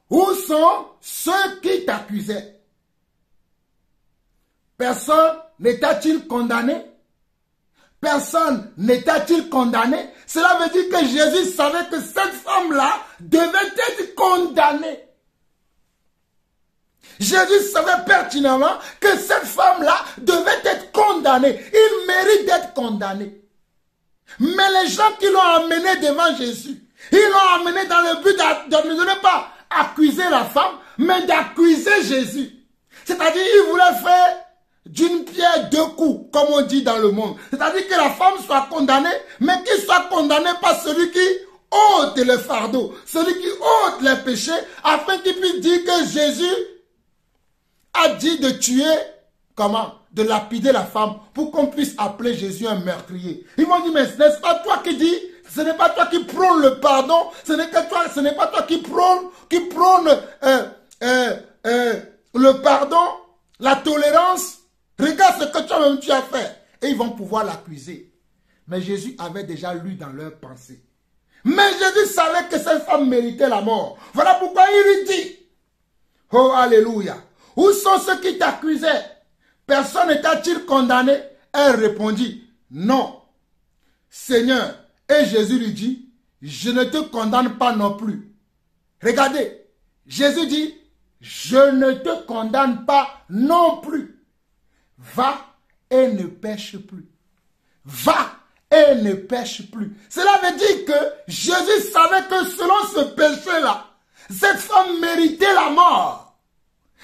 où sont ceux qui t'accusaient? Personne n'était-il condamné? Personne n'était-il condamné? Cela veut dire que Jésus savait que cette femme-là devait être condamnée. Jésus savait pertinemment que cette femme-là devait être condamnée. Il mérite d'être condamné. Mais les gens qui l'ont amené devant Jésus, ils l'ont amené dans le but de ne pas accuser la femme, mais d'accuser Jésus. C'est-à-dire, ils voulaient faire d'une pierre deux coups, comme on dit dans le monde. C'est-à-dire que la femme soit condamnée, mais qu'il soit condamné par celui qui ôte le fardeau, celui qui ôte les péchés, afin qu'il puisse dire que Jésus a dit de tuer, comment? De lapider la femme, pour qu'on puisse appeler Jésus un meurtrier. Ils m'ont dit, mais ce n'est pas toi qui dis, ce n'est pas toi qui prône le pardon, ce n'est pas toi qui prône le pardon, la tolérance. Regarde ce que toi-même tu as fait. Et ils vont pouvoir l'accuser. Mais Jésus avait déjà lu dans leurs pensées. Mais Jésus savait que cette femme méritait la mort. Voilà pourquoi il lui dit, oh alléluia, où sont ceux qui t'accusaient? Personne n'était-il condamné? Elle répondit, non, Seigneur. Et Jésus lui dit, je ne te condamne pas non plus. Regardez, Jésus dit, je ne te condamne pas non plus. Va et ne pêche plus. Va et ne pêche plus. Cela veut dire que Jésus savait que selon ce péché-là, cette femme méritait la mort.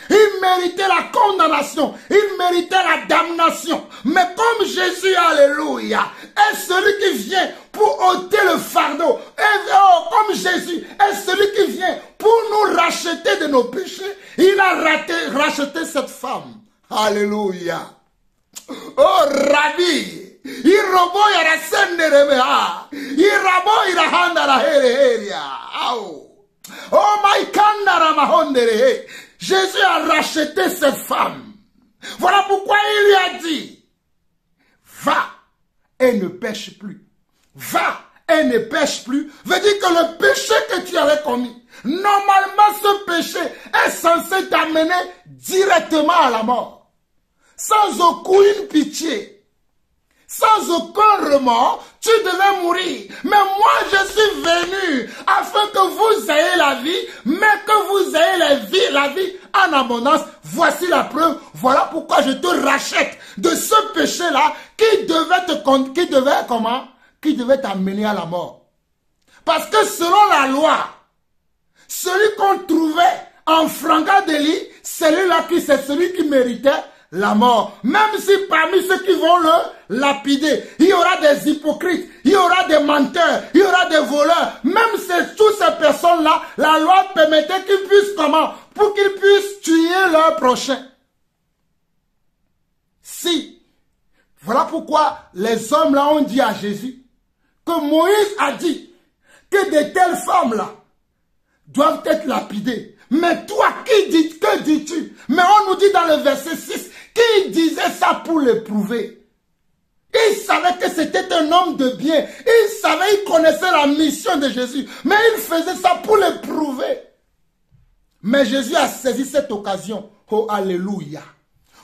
Il méritait la condamnation. Il méritait la damnation. Mais comme Jésus, alléluia, est celui qui vient pour ôter le fardeau. Et comme Jésus est celui qui vient pour nous racheter de nos péchés, il a racheté cette femme. Alléluia. Oh, Rabbi. Irobo yara sende rebeha. Irabo irahanda la heria. Oh my kandaramahondere. Jésus a racheté cette femme. Voilà pourquoi il lui a dit, va et ne pêche plus. Va et ne pêche plus. Veut dire que le péché que tu avais commis, normalement ce péché est censé t'amener directement à la mort. Sans aucune pitié. Sans aucun remords, tu devais mourir. Mais moi, je suis venu afin que vous ayez la vie, mais que vous ayez la vie en abondance. Voici la preuve. Voilà pourquoi je te rachète de ce péché-là qui devait t'amener à la mort. Parce que selon la loi, celui qu'on trouvait en franga délit, celui-là c'est celui qui méritait la mort. Même si parmi ceux qui vont le lapider, il y aura des hypocrites, il y aura des menteurs, il y aura des voleurs. Même si toutes ces personnes-là, la loi permettait qu'ils puissent comment? Pour qu'ils puissent tuer leur prochain. Si. Voilà pourquoi les hommes là ont dit à Jésus que Moïse a dit que de telles femmes-là doivent être lapidées. Mais toi, que dis-tu? Mais on nous dit dans le verset 6 qu'il disait ça pour l'éprouver. Il savait que c'était un homme de bien. Il connaissait la mission de Jésus. Mais il faisait ça pour l'éprouver. Mais Jésus a saisi cette occasion. Oh, alléluia.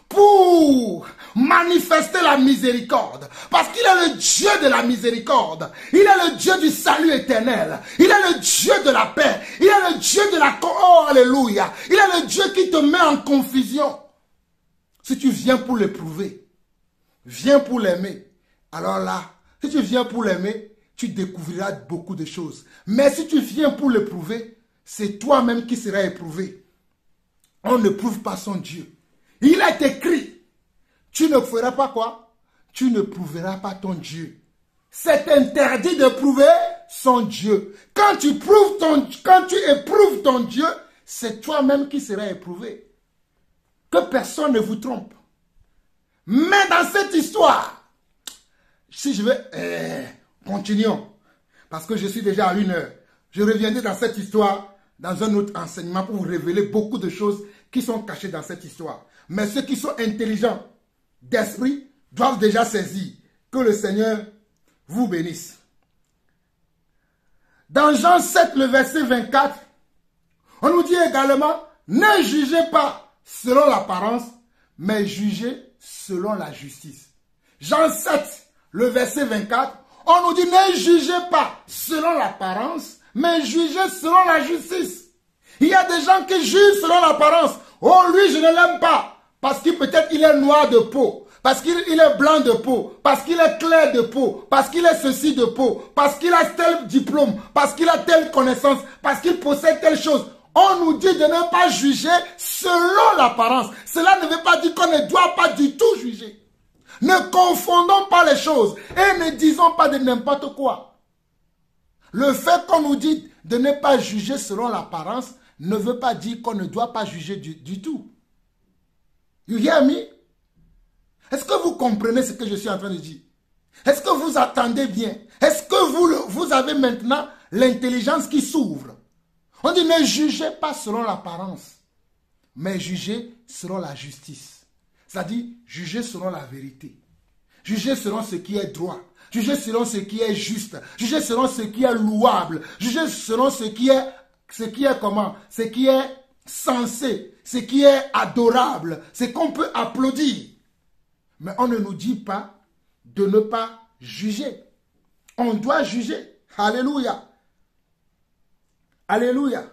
Pour manifester la miséricorde. Parce qu'il est le Dieu de la miséricorde. Il est le Dieu du salut éternel. Il est le Dieu de la paix. Il est le Dieu de la... Oh, alléluia. Il est le Dieu qui te met en confusion. Si tu viens pour l'éprouver, viens pour l'aimer. Alors là, si tu viens pour l'aimer, tu découvriras beaucoup de choses. Mais si tu viens pour l'éprouver, c'est toi-même qui seras éprouvé. On ne prouve pas son Dieu. Il est écrit, tu ne feras pas quoi? Tu ne prouveras pas ton Dieu. C'est interdit de prouver son Dieu. Quand tu éprouves ton Dieu, c'est toi-même qui seras éprouvé. Que personne ne vous trompe. Mais dans cette histoire, si je vais... continuons. Parce que je suis déjà à 1 heure. Je reviendrai dans cette histoire, dans un autre enseignement, pour vous révéler beaucoup de choses qui sont cachées dans cette histoire. Mais ceux qui sont intelligents d'esprit doivent déjà saisir. Que le Seigneur vous bénisse. Dans Jean 7, le verset 24, on nous dit également, ne jugez pas selon l'apparence, mais jugez selon la justice. Jean 7, le verset 24, on nous dit, ne jugez pas selon l'apparence, mais jugez selon la justice. Il y a des gens qui jugent selon l'apparence. Oh, lui, je ne l'aime pas. Parce qu'il peut-être il est noir de peau, parce qu'il est blanc de peau, parce qu'il est clair de peau, parce qu'il est ceci de peau, parce qu'il a tel diplôme, parce qu'il a telle connaissance, parce qu'il possède telle chose. On nous dit de ne pas juger selon l'apparence. Cela ne veut pas dire qu'on ne doit pas du tout juger. Ne confondons pas les choses et ne disons pas de n'importe quoi. Le fait qu'on nous dit de ne pas juger selon l'apparence ne veut pas dire qu'on ne doit pas juger du tout. You hear me? Est-ce que vous comprenez ce que je suis en train de dire? Est-ce que vous attendez bien? Est-ce que vous avez maintenant l'intelligence qui s'ouvre? On dit ne jugez pas selon l'apparence, mais jugez selon la justice. C'est-à-dire jugez selon la vérité. Jugez selon ce qui est droit. Jugez selon ce qui est juste. Jugez selon ce qui est louable. Jugez selon ce qui est comment? Ce qui est sensé, ce qui est adorable, ce qu'on peut applaudir. Mais on ne nous dit pas de ne pas juger. On doit juger. Alléluia. Alléluia.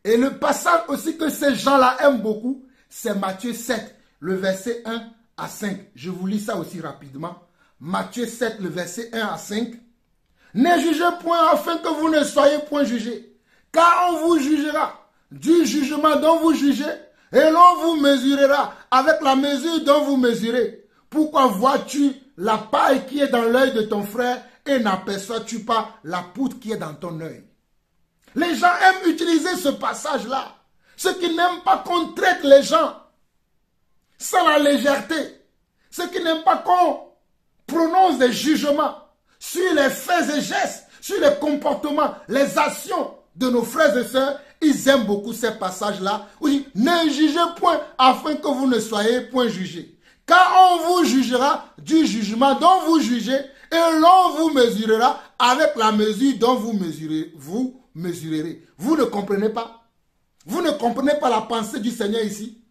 Et le passage aussi que ces gens-là aiment beaucoup, c'est Matthieu 7, le verset 1 à 5. Je vous lis ça aussi rapidement. Matthieu 7, le verset 1 à 5. Ne jugez point afin que vous ne soyez point jugés, car on vous jugera du jugement dont vous jugez, et l'on vous mesurera avec la mesure dont vous mesurez. Pourquoi vois-tu la paille qui est dans l'œil de ton frère et n'aperçois-tu pas la poutre qui est dans ton œil? Les gens aiment utiliser ce passage-là. Ceux qui n'aiment pas qu'on traite les gens sans la légèreté. Ceux qui n'aiment pas qu'on prononce des jugements sur les faits et gestes, sur les comportements, les actions de nos frères et sœurs, ils aiment beaucoup ces passages-là. Où il dit, ne jugez point afin que vous ne soyez point jugés. Car on vous jugera du jugement dont vous jugez et l'on vous mesurera avec la mesure dont vous mesurerez. Vous ne comprenez pas? Vous ne comprenez pas la pensée du Seigneur ici?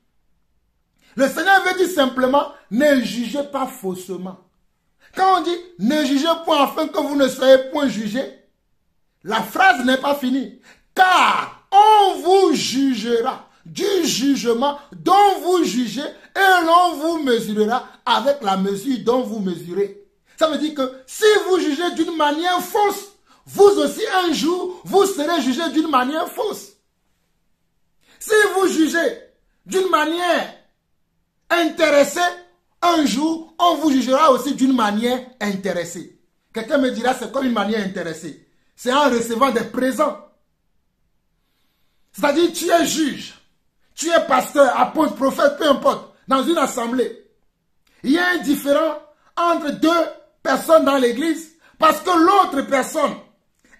Le Seigneur veut dire simplement, ne jugez pas faussement. Quand on dit, ne jugez point afin que vous ne soyez point jugés, la phrase n'est pas finie. Car on vous jugera du jugement dont vous jugez et l'on vous mesurera avec la mesure dont vous mesurez. Ça veut dire que si vous jugez d'une manière fausse, vous aussi un jour, vous serez jugé d'une manière fausse. Si vous jugez d'une manière intéressée, un jour, on vous jugera aussi d'une manière intéressée. Quelqu'un me dira, c'est comme une manière intéressée. C'est en recevant des présents. C'est-à-dire, tu es juge, tu es pasteur, apôtre, prophète, peu importe, dans une assemblée. Il y a un différent entre deux personnes dans l'église parce que l'autre personne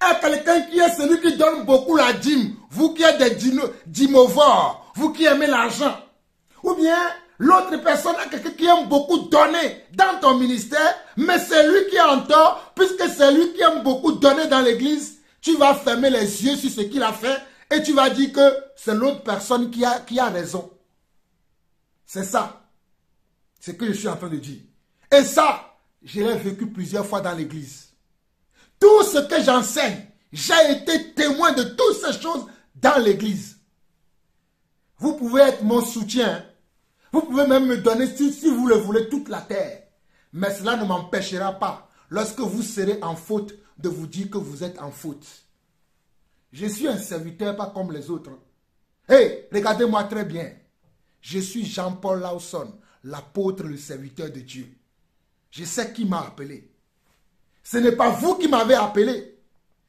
est quelqu'un qui est celui qui donne beaucoup la dîme. Vous qui êtes des dîmovores, vous qui aimez l'argent. Ou bien, l'autre personne est quelqu'un qui aime beaucoup donner dans ton ministère, mais c'est lui qui est en tort, puisque c'est lui qui aime beaucoup donner dans l'église. Tu vas fermer les yeux sur ce qu'il a fait et tu vas dire que c'est l'autre personne qui a raison. C'est ça. C'est ce que je suis en train de dire. Et ça, je l'ai vécu plusieurs fois dans l'église. Tout ce que j'enseigne, j'ai été témoin de toutes ces choses dans l'église. Vous pouvez être mon soutien. Vous pouvez même me donner, si vous le voulez, toute la terre. Mais cela ne m'empêchera pas, lorsque vous serez en faute, de vous dire que vous êtes en faute. Je suis un serviteur, pas comme les autres. Hey, regardez-moi très bien. Je suis Jean-Paul Lawson, l'apôtre, le serviteur de Dieu. Je sais qui m'a appelé. Ce n'est pas vous qui m'avez appelé.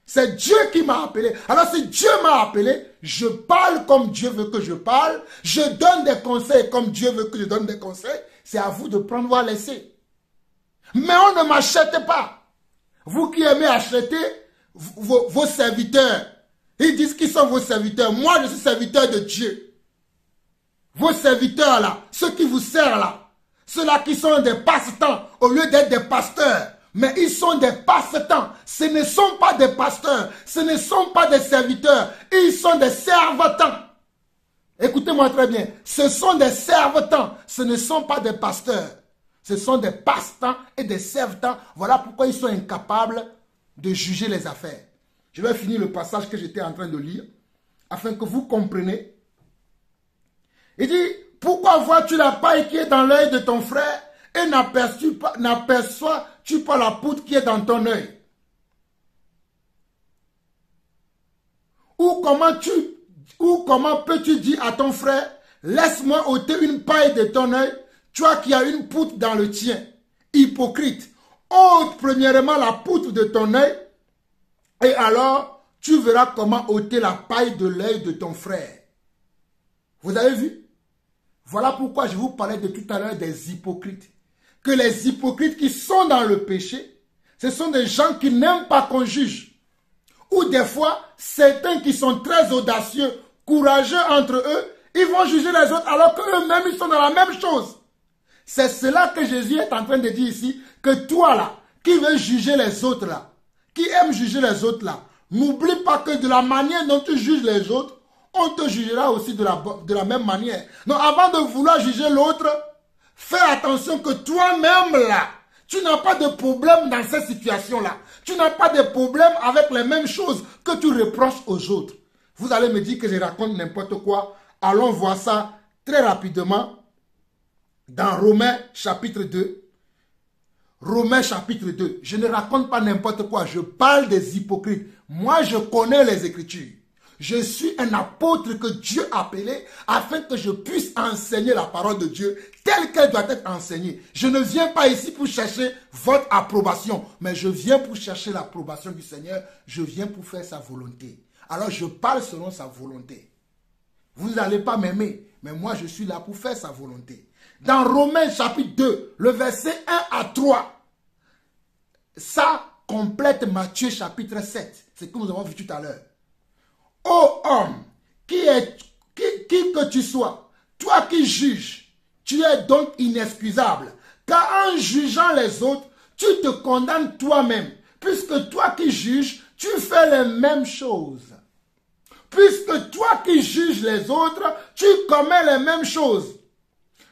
C'est Dieu qui m'a appelé. Alors si Dieu m'a appelé, je parle comme Dieu veut que je parle. Je donne des conseils comme Dieu veut que je donne des conseils. C'est à vous de prendre ou à laisser. Mais on ne m'achète pas. Vous qui aimez acheter vos serviteurs. Ils disent qu'ils sont vos serviteurs. Moi, je suis serviteur de Dieu. Vos serviteurs là, ceux qui vous servent là, ceux-là qui sont des passe-temps au lieu d'être des pasteurs. Mais ils sont des passe-temps. Ce ne sont pas des pasteurs. Ce ne sont pas des serviteurs. Ils sont des servantants. Écoutez-moi très bien. Ce sont des servantants. Ce ne sont pas des pasteurs. Ce sont des passe-temps et des servantants. Voilà pourquoi ils sont incapables de juger les affaires. Je vais finir le passage que j'étais en train de lire, afin que vous compreniez. Il dit, pourquoi vois-tu la paille qui est dans l'œil de ton frère et n'aperçois-tu pas la poutre qui est dans ton œil? Ou comment peux-tu dire à ton frère, laisse-moi ôter une paille de ton œil, toi qui as une poutre dans le tien? Hypocrite, ôte premièrement la poutre de ton œil, et alors tu verras comment ôter la paille de l'œil de ton frère. Vous avez vu? Voilà pourquoi je vous parlais de tout à l'heure des hypocrites. Que les hypocrites qui sont dans le péché, ce sont des gens qui n'aiment pas qu'on juge. Ou des fois, certains qui sont très audacieux, courageux entre eux, ils vont juger les autres alors qu'eux-mêmes, ils sont dans la même chose. C'est cela que Jésus est en train de dire ici, que toi là, qui veux juger les autres là, qui aime juger les autres là, n'oublie pas que de la manière dont tu juges les autres, on te jugera aussi de la même manière. Donc avant de vouloir juger l'autre, fais attention que toi-même là, tu n'as pas de problème dans cette situation-là. Tu n'as pas de problème avec les mêmes choses que tu reproches aux autres. Vous allez me dire que je raconte n'importe quoi. Allons voir ça très rapidement dans Romains chapitre 2. Romains chapitre 2. Je ne raconte pas n'importe quoi. Je parle des hypocrites. Moi, je connais les Écritures. Je suis un apôtre que Dieu a appelé afin que je puisse enseigner la parole de Dieu telle qu'elle doit être enseignée. Je ne viens pas ici pour chercher votre approbation, mais je viens pour chercher l'approbation du Seigneur. Je viens pour faire sa volonté. Alors je parle selon sa volonté. Vous n'allez pas m'aimer, mais moi je suis là pour faire sa volonté. Dans Romains chapitre 2, le verset 1 à 3, ça complète Matthieu chapitre 7, c'est ce que nous avons vu tout à l'heure. ô homme, qui que tu sois, toi qui juges, tu es donc inexcusable. Car en jugeant les autres, tu te condamnes toi-même. Puisque toi qui juges, tu fais les mêmes choses. Puisque toi qui juges les autres, tu commets les mêmes choses.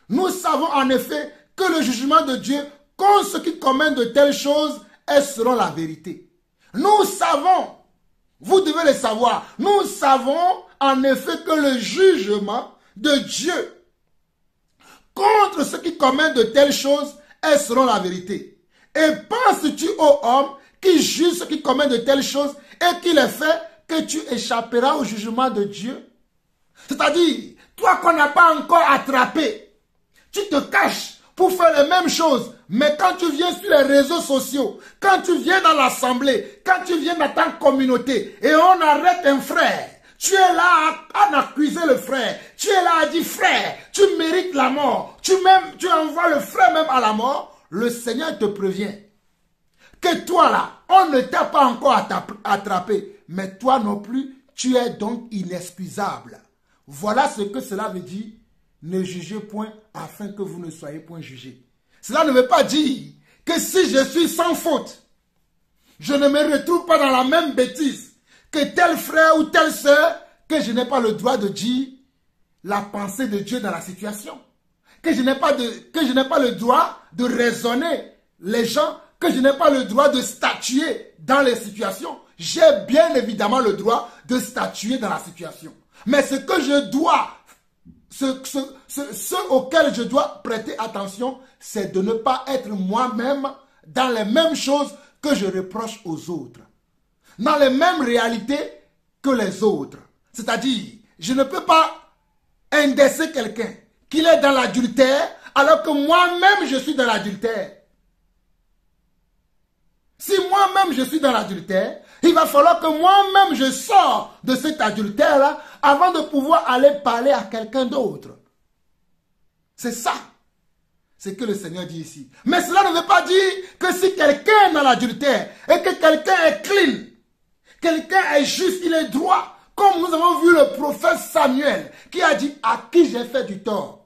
Nous savons en effet que le jugement de Dieu contre ceux qui commettent de telles choses est selon la vérité. Nous savons, vous devez le savoir, nous savons en effet que le jugement de Dieu contre ceux qui commettent de telles choses est selon la vérité. Et penses-tu aux hommes qui jugent ceux qui commettent de telles choses et qui les fait que tu échapperas au jugement de Dieu? C'est-à-dire, toi qu'on n'a pas encore attrapé, tu te caches pour faire les mêmes choses. Mais quand tu viens sur les réseaux sociaux, quand tu viens dans l'assemblée, quand tu viens dans ta communauté et on arrête un frère, tu es là à accuser le frère. Tu es là à dire, frère, tu mérites la mort. Tu envoies le frère même à la mort. Le Seigneur te prévient que toi là, on ne t'a pas encore attrapé. Mais toi non plus, tu es donc inexcusable. Voilà ce que cela veut dire. Ne jugez point afin que vous ne soyez point jugés. Cela ne veut pas dire que si je suis sans faute, je ne me retrouve pas dans la même bêtise que tel frère ou telle sœur, que je n'ai pas le droit de dire la pensée de Dieu dans la situation. Que je n'ai pas le droit de raisonner les gens, que je n'ai pas le droit de statuer dans les situations. J'ai bien évidemment le droit de statuer dans la situation. Mais ce que je dois, ce auquel je dois prêter attention, c'est de ne pas être moi-même dans les mêmes choses que je reproche aux autres. Dans les mêmes réalités que les autres. C'est-à-dire, je ne peux pas indexer quelqu'un qu'il est dans l'adultère alors que moi-même je suis dans l'adultère. Si moi-même je suis dans l'adultère, il va falloir que moi-même je sors de cet adultère-là avant de pouvoir aller parler à quelqu'un d'autre. C'est ça. C'est ce que le Seigneur dit ici. Mais cela ne veut pas dire que si quelqu'un est dans l'adultère et que quelqu'un est clean, quelqu'un est juste, il est droit, comme nous avons vu le prophète Samuel qui a dit à qui j'ai fait du tort.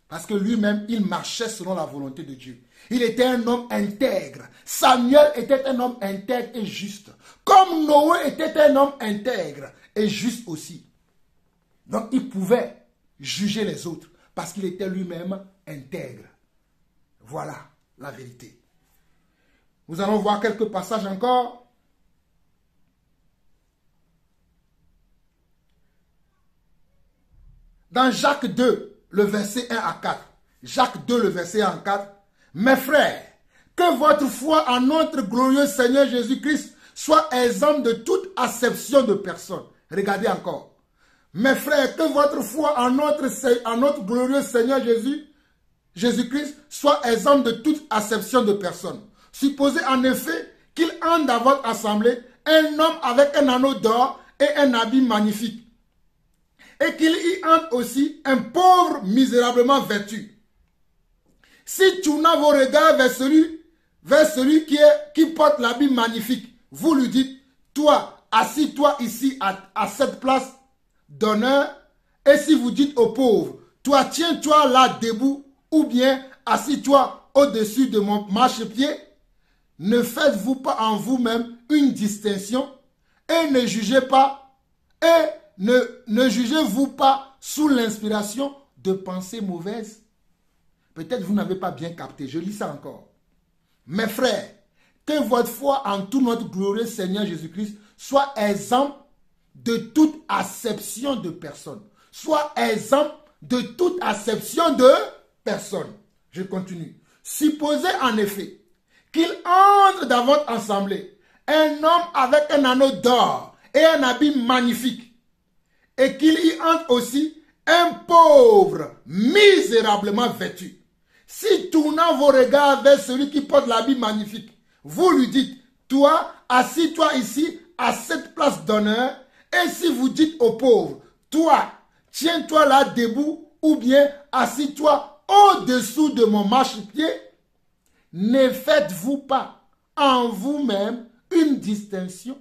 Parce que lui-même, il marchait selon la volonté de Dieu. Il était un homme intègre. Samuel était un homme intègre et juste. Comme Noé était un homme intègre et juste aussi. Donc il pouvait juger les autres parce qu'il était lui-même intègre. Voilà la vérité. Nous allons voir quelques passages encore. Dans Jacques 2, le verset 1 à 4. Jacques 2, le verset 1 à 4. Mes frères, que votre foi en notre glorieux Seigneur Jésus-Christ soit exempte de toute acception de personne. Regardez encore. Mes frères, que votre foi en notre glorieux Seigneur Jésus-Christ soit exempte de toute acception de personne. Supposez en effet qu'il entre dans votre assemblée un homme avec un anneau d'or et un habit magnifique. Et qu'il y entre aussi un pauvre misérablement vêtu. Si tournant vos regards vers celui qui porte l'habit magnifique, vous lui dites, toi, assis-toi ici à cette place d'honneur. Et si vous dites au pauvre, toi, tiens-toi là debout, ou bien assis-toi au-dessus de mon marchepied, ne faites-vous pas en vous-même une distinction et ne jugez pas, ne jugez-vous pas sous l'inspiration de pensées mauvaises? Peut-être vous n'avez pas bien capté. Je lis ça encore. Mes frères, que votre foi en tout notre glorieux Seigneur Jésus-Christ soit exempte de toute acception de personne. Soit exempte de toute acception de personne. Je continue. Supposez en effet qu'il entre dans votre assemblée un homme avec un anneau d'or et un habit magnifique, et qu'il y entre aussi un pauvre misérablement vêtu. Si tournant vos regards vers celui qui porte l'habit magnifique, vous lui dites, toi, assis-toi ici à cette place d'honneur, et si vous dites au pauvre, toi, tiens-toi là debout, ou bien assis-toi au-dessous de mon marchepied, ne faites-vous pas en vous-même une distinction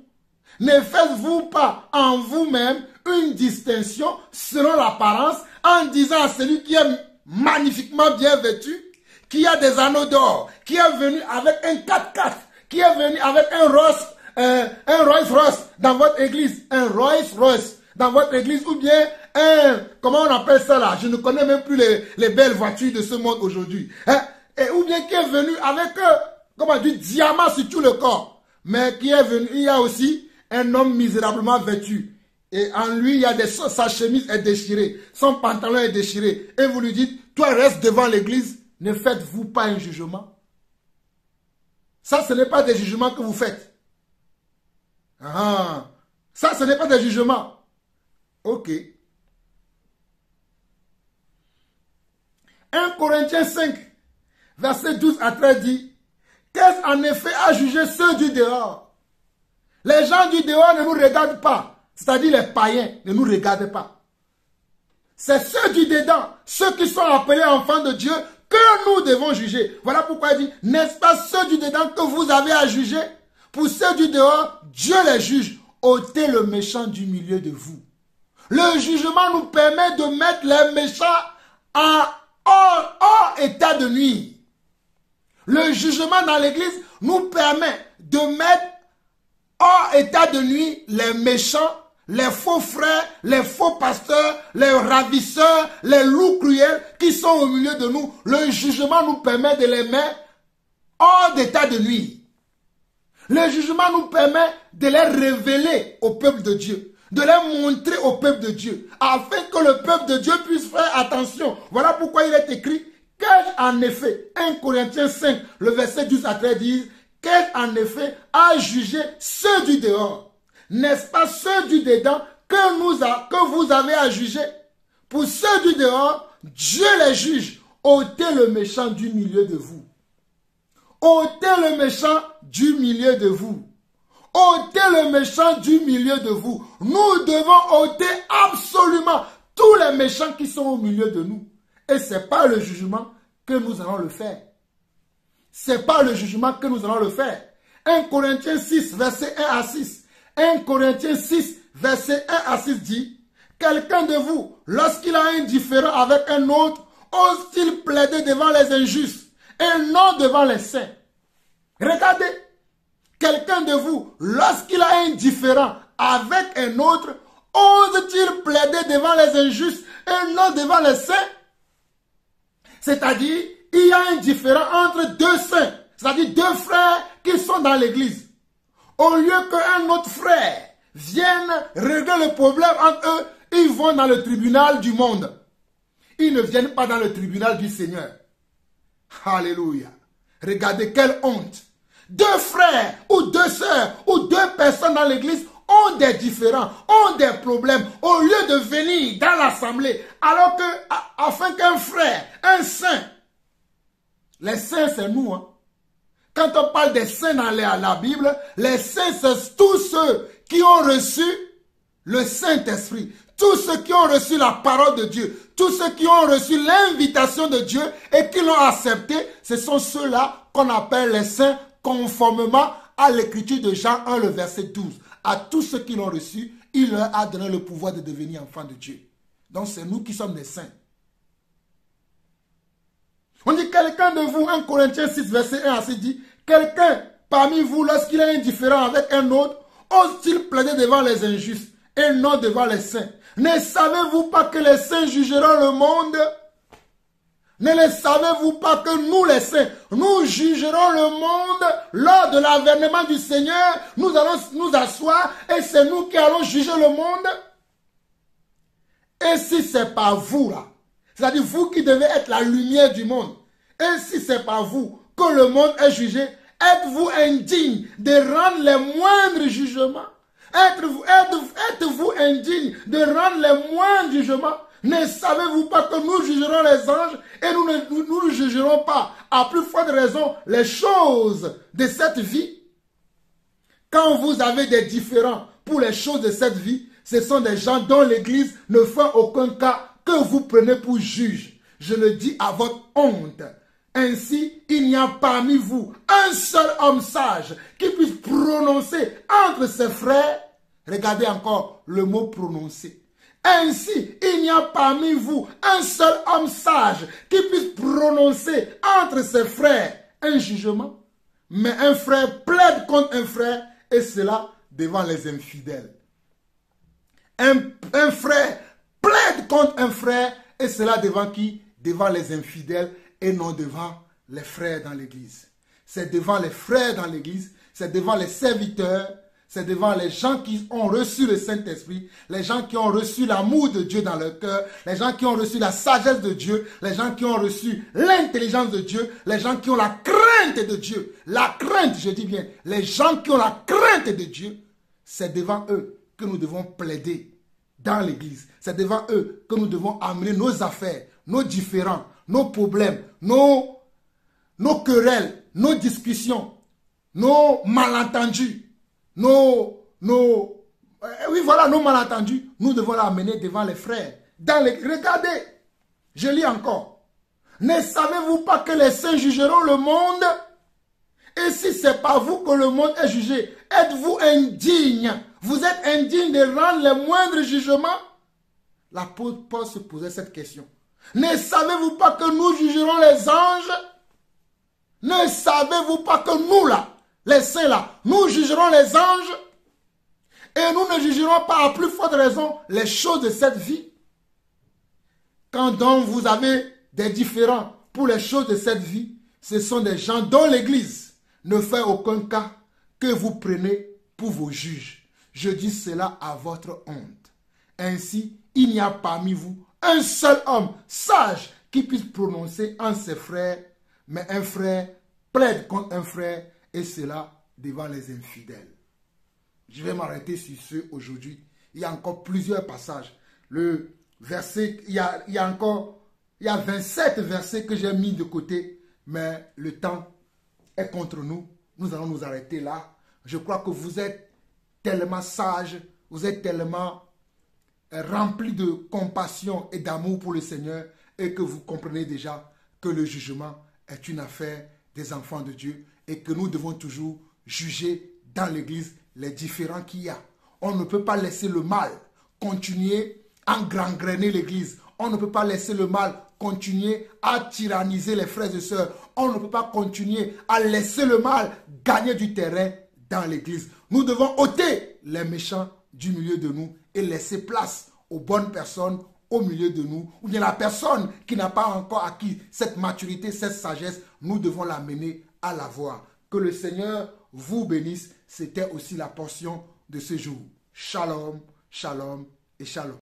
Ne faites-vous pas en vous-même une distinction selon l'apparence en disant à celui qui est magnifiquement bien vêtu, qui a des anneaux d'or, qui est venu avec un 4x4, qui est venu avec un Rolls-Royce dans votre église, un Rolls-Royce dans votre église, ou bien un, comment on appelle ça là, je ne connais même plus les belles voitures de ce monde aujourd'hui, hein? Ou bien qui est venu avec du diamant sur tout le corps, mais qui est venu, il y a aussi un homme misérablement vêtu, et en lui il y a sa chemise est déchirée, son pantalon est déchiré, et vous lui dites, toi reste devant l'église, ne faites-vous pas un jugement? Ça, ce n'est pas des jugements que vous faites. Ah, ça, ce n'est pas des jugements. Ok. 1 Corinthiens 5, verset 12 à 13 dit, qu'est-ce en effet à juger ceux du dehors? Les gens du dehors ne nous regardent pas, c'est-à-dire les païens ne nous regardent pas. C'est ceux du dedans, ceux qui sont appelés enfants de Dieu, que nous devons juger. Voilà pourquoi il dit, n'est-ce pas ceux du dedans que vous avez à juger? Pour ceux du dehors, Dieu les juge. Ôtez le méchant du milieu de vous. Le jugement nous permet de mettre les méchants hors état de nuire. Le jugement dans l'église nous permet de mettre hors état de nuire les méchants, les faux frères, les faux pasteurs, les ravisseurs, les loups cruels qui sont au milieu de nous. Le jugement nous permet de les mettre hors d'état de nuire. Le jugement nous permet de les révéler au peuple de Dieu, de les montrer au peuple de Dieu, afin que le peuple de Dieu puisse faire attention. Voilà pourquoi il est écrit, qu'en effet, 1 Corinthiens 5, le verset 12 à 13 dit, qu'en effet a jugé ceux du dehors? N'est-ce pas ceux du dedans que vous avez à juger? Pour ceux du dehors, Dieu les juge. Ôtez le méchant du milieu de vous. Ôtez le méchant du milieu de vous. Ôtez le méchant du milieu de vous. Nous devons ôter absolument tous les méchants qui sont au milieu de nous. Et ce n'est pas le jugement que nous allons le faire. Ce n'est pas le jugement que nous allons le faire. 1 Corinthiens 6, verset 1 à 6. 1 Corinthiens 6, verset 1 à 6 dit, quelqu'un de vous, lorsqu'il a un différend avec un autre, ose-t-il plaider devant les injustes et non devant les saints? Regardez, quelqu'un de vous, lorsqu'il a un différend avec un autre, ose-t-il plaider devant les injustes et non devant les saints? C'est-à-dire, il y a un différend entre deux saints, c'est-à-dire deux frères qui sont dans l'église. Au lieu qu'un autre frère vienne régler le problème entre eux, ils vont dans le tribunal du monde. Ils ne viennent pas dans le tribunal du Seigneur. Alléluia. Regardez quelle honte. Deux frères ou deux sœurs ou deux personnes dans l'église ont des différends, ont des problèmes. Au lieu de venir dans l'assemblée, alors que, afin qu'un frère, un saint, les saints c'est nous, hein. Quand on parle des saints dans la Bible, les saints, c'est tous ceux qui ont reçu le Saint-Esprit, tous ceux qui ont reçu la parole de Dieu, tous ceux qui ont reçu l'invitation de Dieu et qui l'ont accepté, ce sont ceux-là qu'on appelle les saints conformément à l'écriture de Jean 1, le verset 12. À tous ceux qui l'ont reçu, il leur a donné le pouvoir de devenir enfants de Dieu. Donc c'est nous qui sommes des saints. On dit quelqu'un de vous, 1 Corinthiens 6, verset 1 à 6 dit, quelqu'un parmi vous, lorsqu'il a un différend avec un autre, ose-t-il plaider devant les injustes et non devant les saints? Ne savez-vous pas que les saints jugeront le monde? Ne le savez-vous pas que nous les saints, nous jugerons le monde lors de l'avènement du Seigneur? Nous allons nous asseoir et c'est nous qui allons juger le monde. Et si c'est pas vous là, c'est-à-dire vous qui devez être la lumière du monde, et si c'est pas vous que le monde est jugé, êtes-vous indigne de rendre les moindres jugements? Êtes-vous indigne de rendre les moindres jugements? Ne savez-vous pas que nous jugerons les anges et nous ne jugerons pas, à plus forte raison, les choses de cette vie? Quand vous avez des différends pour les choses de cette vie, ce sont des gens dont l'Église ne fait aucun cas que vous prenez pour juge. Je le dis à votre honte. Ainsi, il n'y a parmi vous un seul homme sage qui puisse prononcer entre ses frères. Regardez encore le mot prononcer. Ainsi, il n'y a parmi vous un seul homme sage qui puisse prononcer entre ses frères un jugement. Mais un frère plaide contre un frère et cela devant les infidèles. Un frère plaide contre un frère et cela devant qui? Devant les infidèles et non devant les frères dans l'église. C'est devant les frères dans l'église, c'est devant les serviteurs, c'est devant les gens qui ont reçu le Saint-Esprit, les gens qui ont reçu l'amour de Dieu dans leur cœur, les gens qui ont reçu la sagesse de Dieu, les gens qui ont reçu l'intelligence de Dieu, les gens qui ont la crainte de Dieu. La crainte, je dis bien, les gens qui ont la crainte de Dieu, c'est devant eux que nous devons plaider dans l'église. C'est devant eux que nous devons amener nos affaires, nos différends, nos problèmes, nos querelles, nos discussions, nos malentendus, nos malentendus, nous devons l'amener devant les frères. Regardez, je lis encore. Ne savez-vous pas que les saints jugeront le monde? Et si c'est par vous que le monde est jugé, êtes-vous indigne? Vous êtes indigne de rendre les moindres jugements? L'apôtre Paul se posait cette question. Ne savez-vous pas que nous jugerons les anges? Ne savez-vous pas que nous là, les saints là, nous jugerons les anges? Et nous ne jugerons pas à plus forte raison les choses de cette vie? Quand donc vous avez des différends pour les choses de cette vie, ce sont des gens dont l'Église ne fait aucun cas que vous prenez pour vos juges. Je dis cela à votre honte. Ainsi, il n'y a parmi vous un seul homme sage qui puisse prononcer en ses frères, mais un frère plaide contre un frère et cela devant les infidèles. Je vais m'arrêter sur ce aujourd'hui. Il y a encore plusieurs passages. Le verset, il y a 27 versets que j'ai mis de côté, mais le temps est contre nous. Nous allons nous arrêter là. Je crois que vous êtes tellement sages, vous êtes tellement remplis de compassion et d'amour pour le Seigneur et que vous comprenez déjà que le jugement est une affaire des enfants de Dieu et que nous devons toujours juger dans l'église les différends qu'il y a. On ne peut pas laisser le mal continuer à gangréner l'église. On ne peut pas laisser le mal continuer à tyranniser les frères et sœurs. On ne peut pas continuer à laisser le mal gagner du terrain dans l'église. Nous devons ôter les méchants du milieu de nous et laisser place aux bonnes personnes au milieu de nous. Ou bien la personne qui n'a pas encore acquis cette maturité, cette sagesse, nous devons l'amener à l'avoir. Que le Seigneur vous bénisse. C'était aussi la portion de ce jour. Shalom, shalom et shalom.